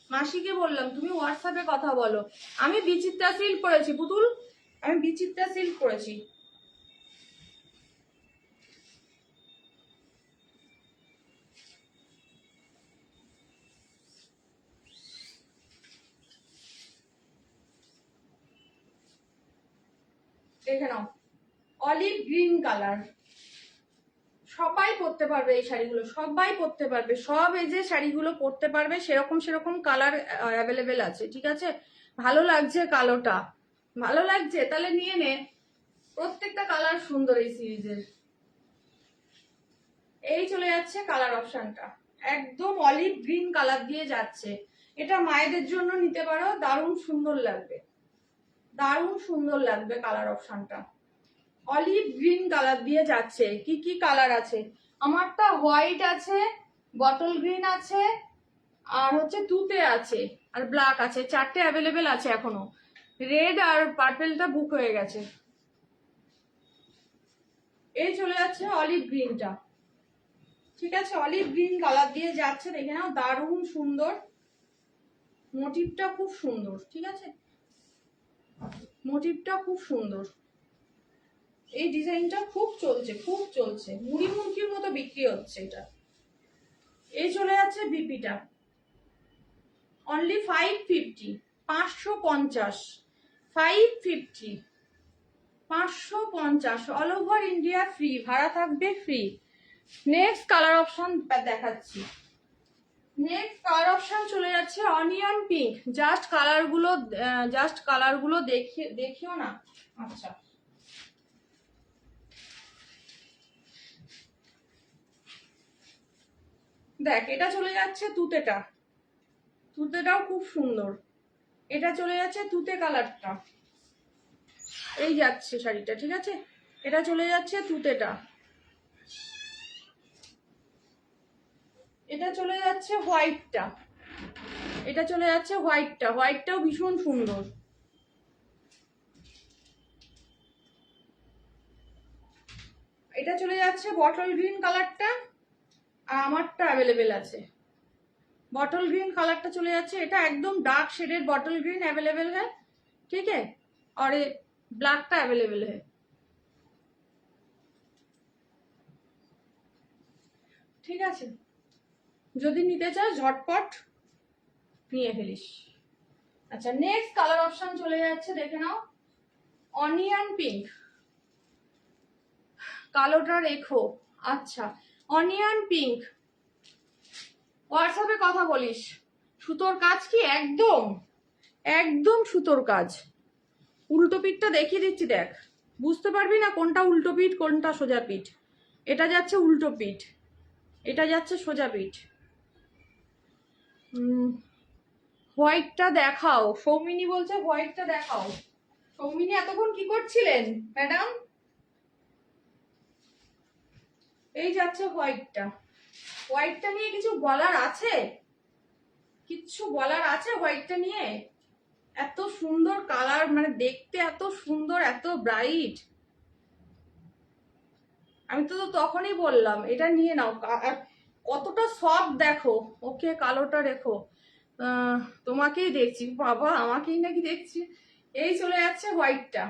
মাসিকে বললাম তুমি হোয়াটসঅ্যাপে কথা বলো। আমি বিচিত্রা সিল্ক পরেছি পুতুল, আমি বিচিত্রা সিল্ক পরেছি। দেখে নাও, অলিভ গ্রিন কালার, সবাই পরতে পারবে এই শাড়িগুলো, সবাই পরতে পারবে, সব এজে শাড়িগুলো পরতে পারবে, সেরকম সেরকম কালার অ্যাভেলেবেল আছে, ঠিক আছে। ভালো লাগছে কালোটা, ভালো লাগছে তাহলে নিয়ে নে, প্রত্যেকটা কালার সুন্দর এই সিরিজের। এই চলে যাচ্ছে কালার অপশনটা, একদম অলিভ গ্রিন কালার দিয়ে যাচ্ছে, এটা মায়েদের জন্য নিতে পারো, দারুণ সুন্দর লাগবে, দারুণ সুন্দর লাগবে কালার অপশনটা, অলিভ গ্রিন কালার দিয়ে যাচ্ছে। কি কি কালার আছে, আমারটা হোয়াইট আছে, বটল গ্রিন আছে, আর হচ্ছে তুতে আছে, আর ব্ল্যাক আছে, চারটে অ্যাভেলেবেল আছে এখনো, রেড আর পার্পেলটা বুক হয়ে গেছে। এই চলে যাচ্ছে অলিভ গ্রিনটা, ঠিক আছে, অলিভ গ্রিন কালার দিয়ে যাচ্ছে, দেখে নাও দারুণ সুন্দর, মোটিভটা খুব সুন্দর, ঠিক আছে, মোটিভটা খুব সুন্দর, এই ডিজাইনটা খুব চলছে, খুব চলছে, মুড়ি মুরগির মতো বিক্রি হচ্ছে এটা। এই চলে যাচ্ছে বিপিটা, only 550, 550, 550, 550, all over India free, ভাড়া থাকবে ফ্রি। নেক্সট কালার অপশন দেখাচ্ছি, নেক্সট কালার অপশন চলে যাচ্ছে অনিয়ন পিঙ্ক, জাস্ট কালারগুলো দেখিও না। আচ্ছা, দেখ এটা চলে যাচ্ছে তুতেটা, তুতেটাও খুব সুন্দর, এটা চলে যাচ্ছে তুতে কালারটা, এই যাচ্ছে শাড়িটা, ঠিক আছে, এটা চলে যাচ্ছে তুতেটা, এটা চলে যাচ্ছে হোয়াইটটা, এটা চলে যাচ্ছে হোয়াইটটা, হোয়াইটটাও ভীষণ সুন্দর, এটা চলে যাচ্ছে বটল গ্রিন কালারটা, আর আমারটা অ্যাভেলেবেল আছে, बॉटल ग्रीन कलर टा चले जाच्छे, এটা একদম dark shaded bottle green available है, ठीक है, और ये ब्लैक टा अवेलेबल है, ठीक আছে, যদি নিতে চাও ঝটপট নিয়ে ফেলিস। আচ্ছা, নেক্সট কালার অপশন চলে যাচ্ছে, দেখে নাও, অনিয়ন পিঙ্ক, কালোটা রেখো, আচ্ছা অনিয়ন পিঙ্ক, হোয়াটসঅ্যাপে কথা বলিস, সুতোর কাজ কি একদম একদম সুতোর কাজ, উল্টো পিঠটা দেখিয়ে দিচ্ছি, দেখ বুঝতে পারবি না কোনটা উল্টো পিঠ কোনটা সোজা পিঠ, এটা যাচ্ছে উল্টো পিঠ, এটা যাচ্ছে সোজা পিঠ। হোয়াইটটা দেখাও, সৌমিনী বলছে হোয়াইটটা দেখাও। সৌমিনী এতক্ষণ কি করছিলেন ম্যাডাম? এই যাচ্ছে হোয়াইটটা, হোয়াইটটা নিয়ে কিছু বলার আছে? কিচ্ছু বলার আছে হোয়াইটটা নিয়ে? এত সুন্দর কালার, মানে দেখতে এত সুন্দর, এত ব্রাইট, আমি তো তখনই বললাম এটা নিয়ে নাও। কতটা সফট দেখো। ওকে কালোটা রেখো, তোমাকেই দেখছি বাবা, আমাকেই নাকি দেখছি। এই চলে যাচ্ছে হোয়াইটটা।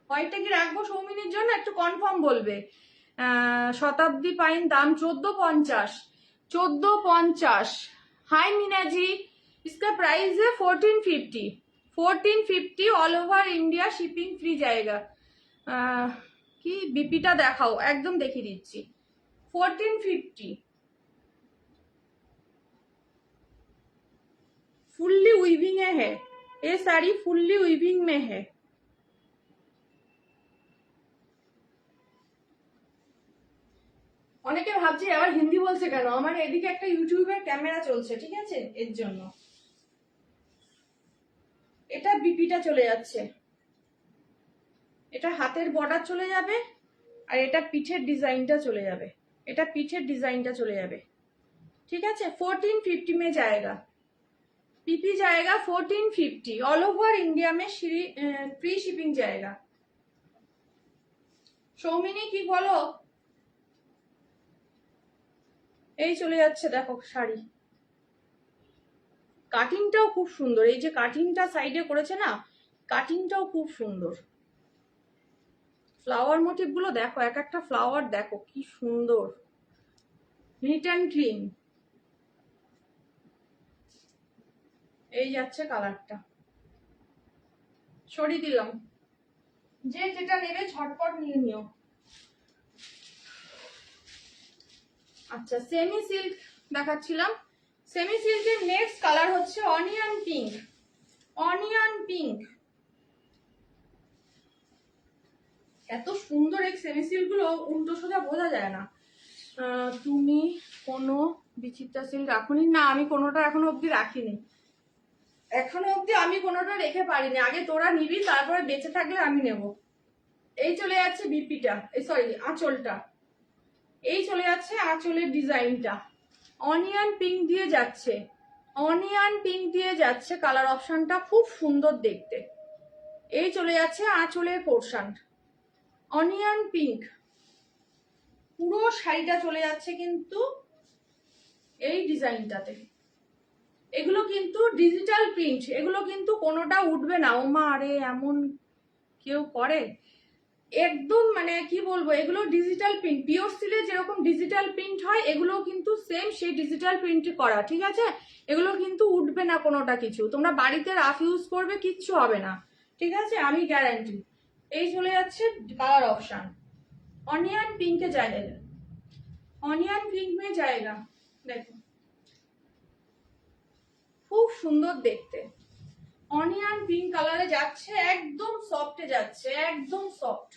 হোয়াইটটা কি রাখবো সৌমিনীর জন্য, একটু কনফার্ম বলবে। শতাব্দী পাইন দাম 1450। 1450। हाय मीना जी, इसका प्राइस है 1450। 1450 all over India shipping free जाएगा। কি বিপিটা দেখাও, একদম দেখিয়ে দিচ্ছি। 1450 फुल्ली वीविंग है ये साड़ी, फुल्ली वीविंग में है। অনেকে ভাবছে আবার হিন্দি বলছে কেন, আমার এদিকে একটা ইউটিউবের ক্যামেরা চলছে, ঠিক আছে, এর জন্য। এটা বিপিটা চলে যাচ্ছে, এটা হাতের বর্ডার চলে যাবে, আর এটা পিঠের ডিজাইনটা চলে যাবে, এটা পিঠের ডিজাইনটা চলে যাবে, ঠিক আছে। 1450 में जाएगा, पीपी जाएगा 1450। ऑल ओवर इंडिया में फ्री शिपिंग जाएगा। সৌমিনী কি বলো? এই চলে যাচ্ছে দেখো শাড়ি। কাটিংটাও খুব সুন্দর, এই যে কাটিংটা সাইডে করেছে না, কাটিংটাও খুব সুন্দর। ফ্লাওয়ার মোটিভ গুলো দেখো, এক একটা ফ্লাওয়ার দেখো কি সুন্দর, নিট অ্যান্ড ক্লিন। এই যাচ্ছে কালারটা, সরিয়ে দিলাম। যে যেটা নেবে ঝটপট নিয়ে নিও। আচ্ছা, সেমি সিল্ক দেখাচ্ছিলাম। সেমি সিল্কের নেক্সট কালার হচ্ছে অনিয়ন পিঙ্ক। অনিয়ন পিঙ্ক এত সুন্দর এই সেমি সিল্ক গুলো, উল্টো সোজা বোঝা যায় না। তুমি কোনো বিচিত্রা সিল্ক রাখুনি? না, আমি কোনোটা এখনো অব্দি রাখিনি, এখনো অব্দি আমি কোনোটা রেখে পারিনি। আগে তোরা নিবি, তারপরে বেঁচে থাকলে আমি নেব। এই চলে যাচ্ছে বিপিটা, সরি আঁচলটা। এই চলে যাচ্ছে আঁচলের ডিজাইনটা, অনিয়ন পিঙ্ক দিয়ে যাচ্ছে, অনিয়ন পিঙ্ক দিয়ে যাচ্ছে। কালার অপশনটা খুব সুন্দর দেখতে। এই চলে যাচ্ছে আঁচলের পোর্শন, অনিয়ন পিঙ্ক। পুরো শাড়িটা চলে যাচ্ছে কিন্তু এই ডিজাইনটাতে। এগুলো কিন্তু ডিজিটাল প্রিন্ট, এগুলো কিন্তু কোনোটা উঠবে না। ওমা আরে এমন কেউ করে? একদম মানে কি বলবো, এগুলো ডিজিটাল প্রিন্ট, পিওর সিলে যেরকম ডিজিটাল প্রিন্ট হয়, এগুলো কিন্তু সেম সেই ডিজিটাল প্রিন্ট করা, ঠিক আছে। এগুলো কিন্তু উঠবে না কোনোটা কিছু, তোমরা বাড়িতে রাফ ইউজ করবে, কিচ্ছু হবে না, ঠিক আছে, আমি গ্যারান্টি। এই চলে যাচ্ছে কালার অপশন, অনিয়ন পিঙ্কে জায়গা, অনিয়ন পিঙ্ক মে জায়গা। দেখো খুব সুন্দর দেখতে, অনিয়ন পিঙ্ক কালারে যাচ্ছে, একদম সফটে যাচ্ছে, একদম সফট।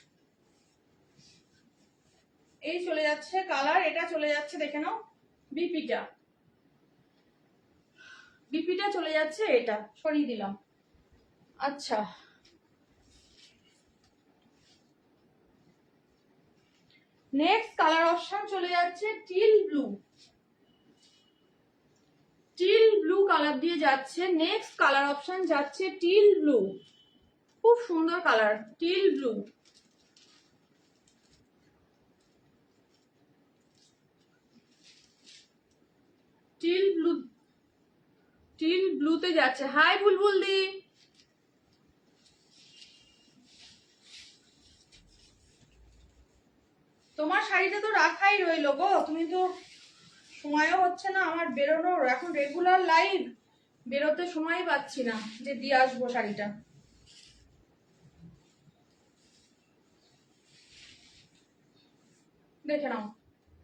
এই চলে যাচ্ছে কালার, এটা চলে যাচ্ছে দেখে নাও বিপিটা, বিপিটা চলে যাচ্ছে, এটা সরিয়ে দিলাম। আচ্ছা, নেক্সট কালার অপশন চলে যাচ্ছে teal blue. Teal blue colour দিয়ে যাচ্ছে, নেক্সট কালার অপশন যাচ্ছে টিল ব্লু। খুব সুন্দর colour, teal blue. Teal blue, teal ব্লুতে যাচ্ছে। হাই বুলবুল দি, তোমার শাড়িটা তো রাখাই রইলো গো, তুমি তো সময়ও হচ্ছে না আমার বেরোনোর, এখন রেগুলার লাইভ, বেরোতে সময় পাচ্ছি না যে দিয়ে আসবো শাড়িটা। দেখে নাও,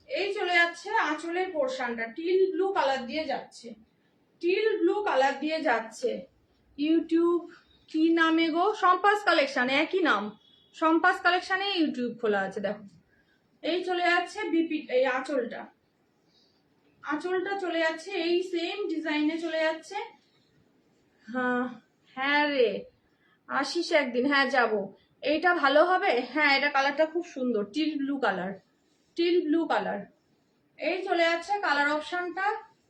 এই চলে যাচ্ছে আঁচলের পোর্শনটা, টিল ব্লু কালার দিয়ে যাচ্ছে, টিল ব্লু কালার দিয়ে যাচ্ছে। ইউটিউব কি নামে গো? সম্পাস কালেকশন, একই নাম, সম্পাস কালেকশনে ইউটিউব খোলা আছে, দেখো। এই চলে যাচ্ছে বিপি, এই আঁচলটা, আঁচলটা চলে যাচ্ছে এই সেম ডিজাইনে চলে যাচ্ছে। হ্যাঁ হ্যাঁ রে, আসিস একদিন, হ্যাঁ যাব। এইটা ভালো হবে, হ্যাঁ এটা কালারটা খুব সুন্দর, till blue colour, teal blue colour. এই চলে যাচ্ছে কালার অপশনটা,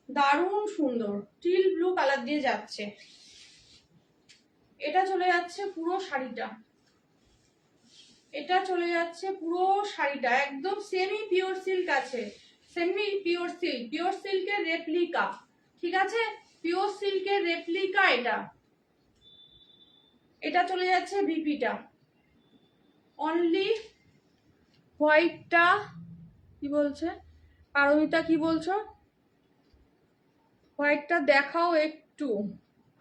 দারুণ সুন্দর, টিল ব্লু কালার দিয়ে যাচ্ছে। এটা চলে যাচ্ছে পুরো শাড়িটা, এটা চলে যাচ্ছে পুরো শাড়িটা একদম সেমি পিওর সিল্ক আছে, সেমি পিওর সিল্ক, পিওর সিল্কের রেপ্লিকা, ঠিক আছে, পিওর সিল্কের রেপ্লিকা এটা। এটা চলে যাচ্ছে বিপিটা, অনলি হোয়াইটটা কি বলছে পারমিতা, কি বলছো? হোয়াইটটা দেখাও একটু,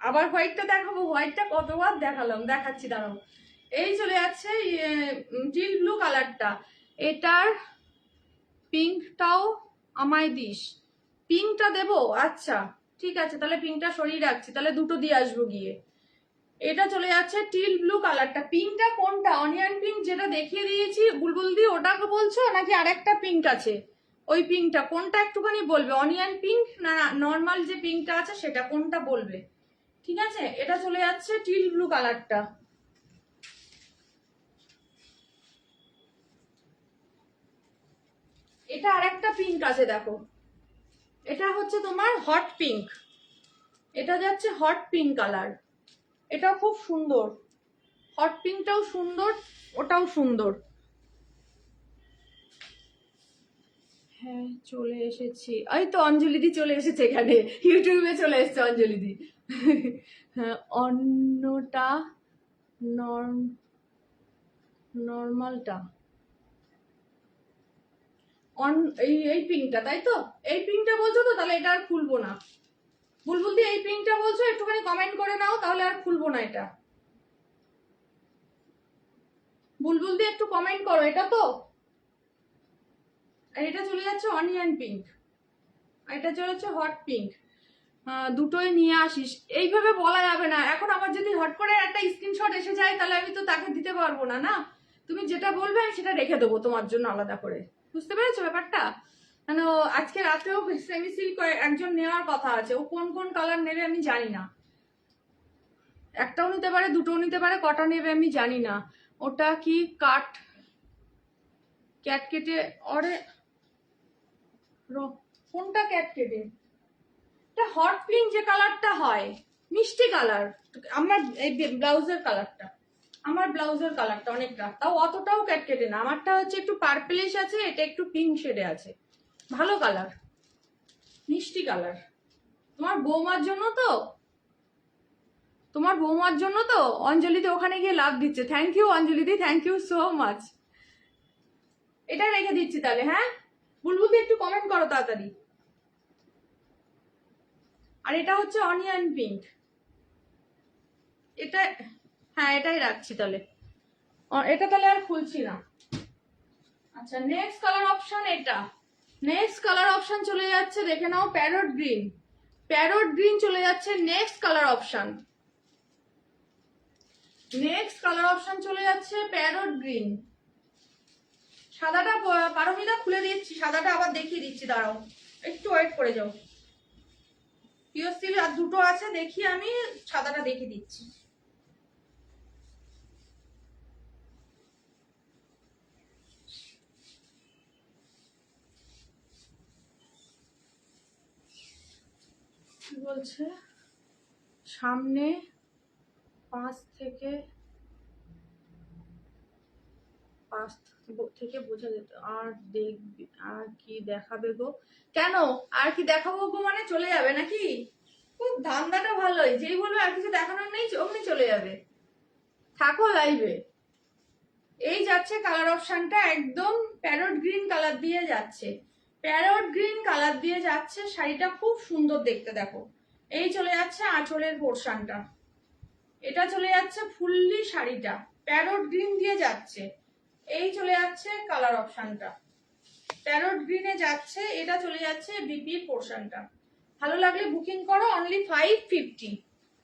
আবার হোয়াইটটা দেখাবো? হোয়াইটটা কতবার দেখালাম, দেখাচ্ছি দাঁড়াও। এই চলে যাচ্ছে টিল ব্লু কালারটা, এটার পিঙ্কটাও আমায় দিস। পিঙ্কটা দেবো? আচ্ছা ঠিক আছে, তাহলে পিঙ্কটা সরিয়ে রাখছি, তাহলে দুটো দিয়ে আসবো গিয়ে। এটা চলে যাচ্ছে টিল ব্লু কালারটা। পিঙ্কটা কোনটা? অনিয়ন পিঙ্ক যেটা দেখিয়ে দিয়েছি বুলবুল দি, ওটাকে বলছো নাকি আরেকটা পিঙ্ক আছে? ওই পিঙ্কটা কোনটা একটুখানি বলবে, অনিয়ন পিঙ্ক না নর্মাল যে পিঙ্কটা আছে সেটা, কোনটা বলবে, ঠিক আছে? এটা চলে যাচ্ছে টিল ব্লু কালারটা। এটা আরেকটা পিঙ্ক আছে দেখো, এটা হচ্ছে তোমার হট পিঙ্ক, এটা যাচ্ছে হট পিঙ্ক কালার, এটা খুব সুন্দর, হট পিঙ্কটাও সুন্দর, ওটাও সুন্দর। হ্যাঁ চলে এসেছি, এই তো অঞ্জলিদি চলে এসেছে এখানে, ইউটিউবে চলে এসেছে অঞ্জলিদি। হ্যাঁ অন্যটা নর্মালটা এই এই পিঙ্কটা, তাই তো? এই পিঙ্কটা বলছো তো, তাহলে এটা আর খুলবো না। বুলবুল দি এই পিঙ্কটা বলছো, একটুখানি কমেন্ট করে নাও, তাহলে আর খুলবো না এটা। বুলবুল দি একটু কমেন্ট করো, এটা তো? আর এটা চলে যাচ্ছে অনিয়ন পিঙ্ক, আর এটা চলে যাচ্ছে হট পিঙ্ক। দুটোই নিয়ে আসিস, এইভাবে বলা যাবে না। এখন আমার যদি হট করে একটা স্ক্রিনশট এসে যায়, তাহলে আমি তো তাকে দিতে পারবো না, না? তুমি যেটা বলবে আমি সেটা রেখে দেবো তোমার জন্য আলাদা করে, বুঝতে পেরেছো ব্যাপারটা? মানে আজকে রাতেও সেমি সিল্ক একজন নেওয়ার কথা আছে, ও কোন কোন কালার নেবে আমি জানি না, একটাও নিতে পারে, দুটোও নিতে পারে, কটা নেবে আমি জানি না। ওটা কি ক্যাট কেটে অরে কোনটা ক্যাট কেটে? এটা হট পিঙ্ক যে কালারটা হয়, মিষ্টি কালার, আমার এই ব্লাউজের কালারটা, আমার ব্লাউজের কালারটা অনেকটা, তাও অতটাও ক্যাটকেটে না, আমারটা হচ্ছে একটু পার্পলিশ আছে, এটা একটু পিঙ্ক শেডে আছে, ভালো কালার, মিষ্টি কালার। তোমার বৌমার জন্য তো, তোমার বৌমার জন্য তো অঞ্জলিতে ওখানে গিয়ে লাভ দিচ্ছে। থ্যাংক ইউ অঞ্জলিদি, থ্যাংক ইউ সো মাচ। এটা রেখে দিচ্ছি তাহলে, হ্যাঁ বুলবুল একটু কমেন্ট করো তাড়াতাড়ি। আর এটা হচ্ছে অনিয়ন পিঙ্ক, এটা হ্যাঁ এটাই রাখছি তাহলে, এটা তাহলে আর খুলছি না। আচ্ছা নেক্সট কালার অপশন এটা, নেক্সট কালার অপশন চলে যাচ্ছে, দেখে নাও প্যারট গ্রিন, প্যারট গ্রিন চলে যাচ্ছে next colour option, next colour option চলে যাচ্ছে প্যারট গ্রিন। সাদাটা পারমিতা খুলে দিচ্ছি, সাদাটা আবার দেখিয়ে দিচ্ছি, দাঁড়াও একটু ওয়েট করে যাও। পিওর সিল্ক আর দুটো আছে, দেখি আমি সাদাটা দেখিয়ে দিচ্ছি। কি বলছে সামনে 5 থেকে বোঝা যেত, আর দেখবি আর কি দেখাবে গো? কেন আর কি দেখাবো গো, মানে চলে যাবে নাকি? খুব ধান্দাটা ভালোই, যেই বলবে আর কিছু দেখানোর নেই অমনি চলে যাবে, থাকো লাইভে। এই যাচ্ছে কালার অপশনটা, একদম প্যারট গ্রিন কালার দিয়ে যাচ্ছে, প্যারট গ্রিন কালার দিয়ে যাচ্ছে, শাড়িটা খুব সুন্দর দেখতে দেখো। এই চলে যাচ্ছে আঁচলের পোর্শনটা, এটা চলে যাচ্ছে ফুললি শাড়িটা প্যারট গ্রিন দিয়ে যাচ্ছে। এই চলে যাচ্ছে কালার অপশনটা, প্যারট গ্রিনে যাচ্ছে, এটা চলে যাচ্ছে বিপি পোর্শনটা। ভালো লাগলে বুকিং করো, অনলি 550,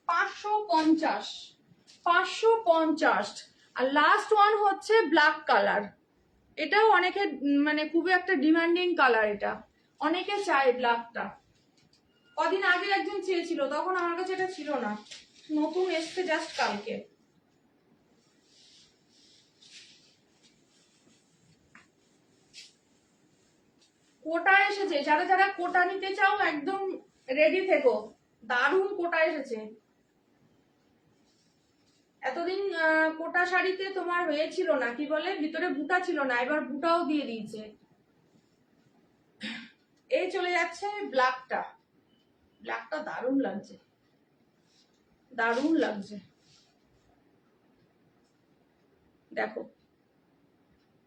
550, 550। আর লাস্ট ওয়ান হচ্ছে ব্ল্যাক কালার, এটাও অনেকে মানে খুবই একটা ডিমান্ডিং কালার, এটা অনেকে চায় ব্ল্যাকটা। কদিন আগে একজন চেয়েছিল, তখন আমার কাছে এটা ছিল না, নতুন এসছে জাস্ট কালকে। কোটা এসেছে, যারা যারা কোটা নিতে চাও একদম রেডি থেকো, দারুণ কোটা এসেছে, এতদিন কোটা শাড়িতে তোমার হয়েছিল না, কি বলে, ভিতরে বুটা ছিল না, এবার বুটাও দিয়ে দিয়েছে। এই চলে যাচ্ছে ব্ল্যাকটা। ব্ল্যাকটা দারুণ লাগছে, দারুণ লাগছে। দেখো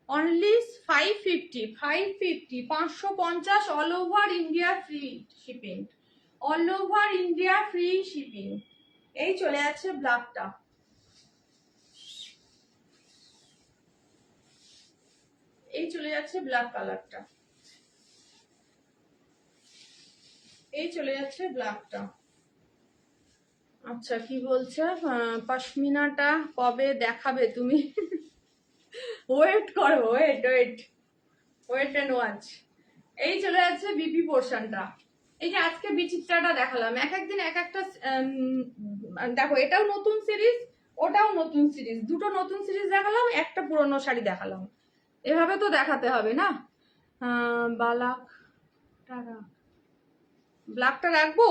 only 550, 550 all over India free shipping, all over India free shipping. এই চলে যাচ্ছে ব্ল্যাকটা। এই চলে যাচ্ছে ব্ল্যাক কালারটা। এই চলে যাচ্ছে ব্ল্যাকটা। আচ্ছা কি বলছে, পশমিনাটা কবে দেখাবে তুমি? ওয়েট করো, wait wait wait and watch. এই চলে যাচ্ছে বিপি পোর্শনটা। এই যে আজকে বিচিত্রাটা দেখালাম, এক একদিন এক একটা। দেখো এটাও নতুন সিরিজ, ওটাও নতুন সিরিজ, দুটো নতুন সিরিজ দেখালাম, একটা পুরনো শাড়ি দেখালাম। এভাবে তো দেখাতে হবে না। ব্ল্যাকটা রাখবো?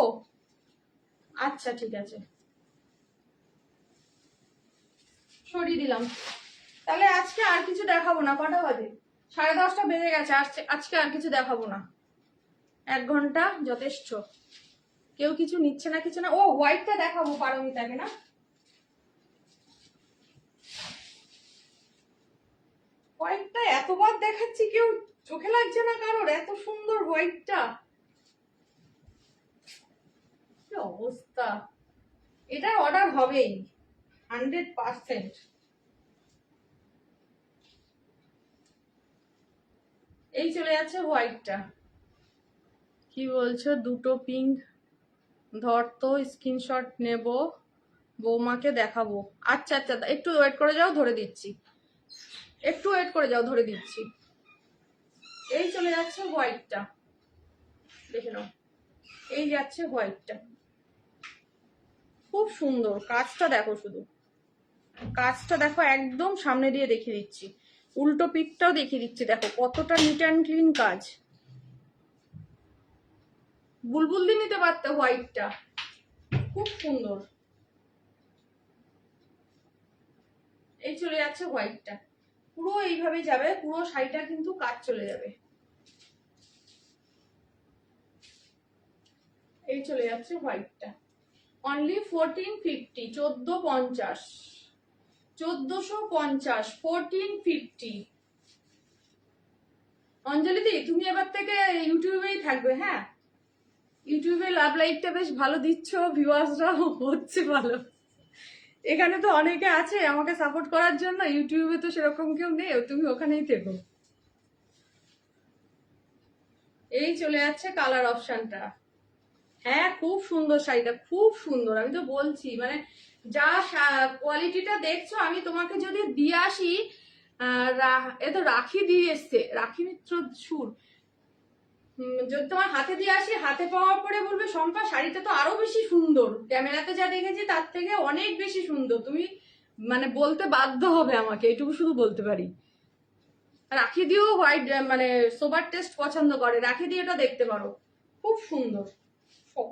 আচ্ছা ঠিক আছে, সরিয়ে দিলাম। তাহলে আজকে আর কিছু দেখাবো না। কটা বাজে? 10:30 বেজে গেছে। আজকে আর কিছু দেখাবো না, 1 ঘন্টা যথেষ্ট। কেউ কিছু নিচ্ছে না, কিছু না। ও হোয়াইটটা দেখাবো পারমিতাকে, না হোয়াইটটা এতবার দেখাচ্ছি, কেউ চোখে লাগছে না কারোর? এত সুন্দর হোয়াইটটা, কি অবস্থা। এটার অর্ডার হবেই 100%। এই চলে যাচ্ছে হোয়াইটটা। কি বলছো? দুটো পিঙ্ক ধর তো, স্ক্রিনশট নেব, বৌমাকে দেখাবো। আচ্ছা আচ্ছা, একটু ওয়েট করে যাও, ধরে দিচ্ছি। একটু ওয়েট করে যাও, ধরে দিচ্ছি। এই চলে যাচ্ছে হোয়াইটটা, দেখে নাও। এই যাচ্ছে হোয়াইটটা, খুব সুন্দর। কাজটা দেখো, শুধু কাজটা দেখো, একদম সামনে দিয়ে দেখিয়ে দিচ্ছি, উল্টো পিকটাও দেখিয়ে দিচ্ছি। দেখো কতটা নিট অ্যান্ড ক্লিন কাজ। বুলবুল দিয়ে নিতে পারতে হোয়াইটটা, খুব সুন্দর। এই চলে যাচ্ছে হোয়াইটটা, পুরো এইভাবে যাবে, পুরো শাড়িটা কিন্তু কাজ চলে যাবে। এই চলে যাচ্ছে হোয়াইটটা, অনলি 1450, 1450, 1450, 1450। অঞ্জলি দি, তুমি এবার থেকে ইউটিউবেই থাকবে, হ্যাঁ? ইউটিউবে লাভ লাইকটা বেশ ভালো দিচ্ছ, ভিউয়ার্সরা হচ্ছে ভালো। এখানে তো অনেকে আছে আমাকে সাপোর্ট করার জন্য, ইউটিউবে তো সেরকম কেউ নেই, তুমি ওখানেই থেকো। এই চলে যাচ্ছে কালার অপশনটা। হ্যাঁ খুব সুন্দর শাড়িটা, খুব সুন্দর। আমি তো বলছি, মানে যা কোয়ালিটিটা দেখছো, আমি তোমাকে যদি দিয়ে আসি, এ তো রাখি দিয়ে এসছে, রাখি মিত্র সুর, যদি তোমার হাতে দিয়ে আসি, হাতে পাওয়ার পরে বলবে শম্পা শাড়িটা তো আরো বেশি সুন্দর, ক্যামেরাতে যা দেখেছি তার থেকে অনেক বেশি সুন্দর, তুমি মানে বলতে বাধ্য হবে আমাকে, এটুকু শুধু বলতে পারি। রাখি দিয়েও হোয়াইট মানে সোবার টেস্ট পছন্দ করে, রাখি দিয়ে এটা দেখতে পারো, খুব সুন্দর।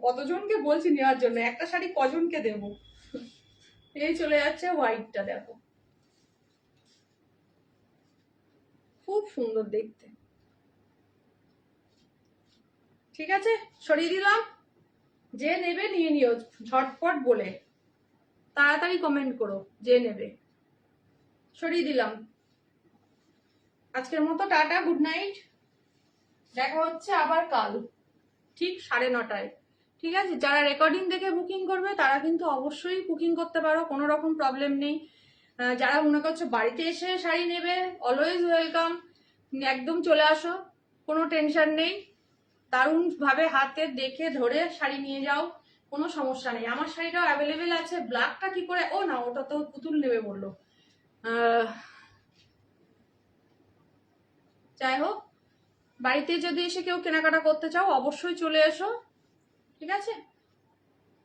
কতজনকে বলছি নেওয়ার জন্য, একটা শাড়ি কজনকে দেব। এই চলে যাচ্ছে হোয়াইটটা, দেখো খুব সুন্দর দেখতে। ঠিক আছে, সরিয়ে দিলাম। যে নেবে নিয়ে নিও ঝটপট বলে, তাড়াতাড়ি কমেন্ট করো যে নেবে। সরিয়ে দিলাম। আজকের মতো টাটা, গুড নাইট। দেখা হচ্ছে আবার কাল ঠিক 9:30টায়। ঠিক আছে, যারা রেকর্ডিং দেখে বুকিং করবে তারা কিন্তু অবশ্যই বুকিং করতে পারো, কোনো রকম প্রবলেম নেই। যারা মনে করছো বাড়িতে এসে শাড়ি নেবে, অলওয়েজ ওয়েলকাম, একদম চলে আসো, কোনো টেনশন নেই। দারুণভাবে হাতে দেখে ধরে শাড়ি নিয়ে যাও, কোনো সমস্যা নেই। আমার শাড়িটাও অ্যাভেলেবেল আছে। ব্ল্যাকটা কি করে, ও না ওটা তো পুতুল নেবে বললো। যাই হোক, বাড়িতে যদি এসে কেউ কেনাকাটা করতে চাও অবশ্যই চলে এসো। ঠিক আছে,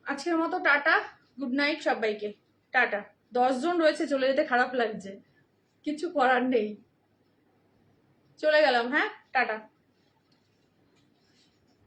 আজকের মতো টাটা, গুড নাইট সবাইকে। টাটা। 10 জন রয়েছে, চলে যেতে খারাপ লাগছে, কিছু করার নেই, চলে গেলাম। হ্যাঁ, টাটা।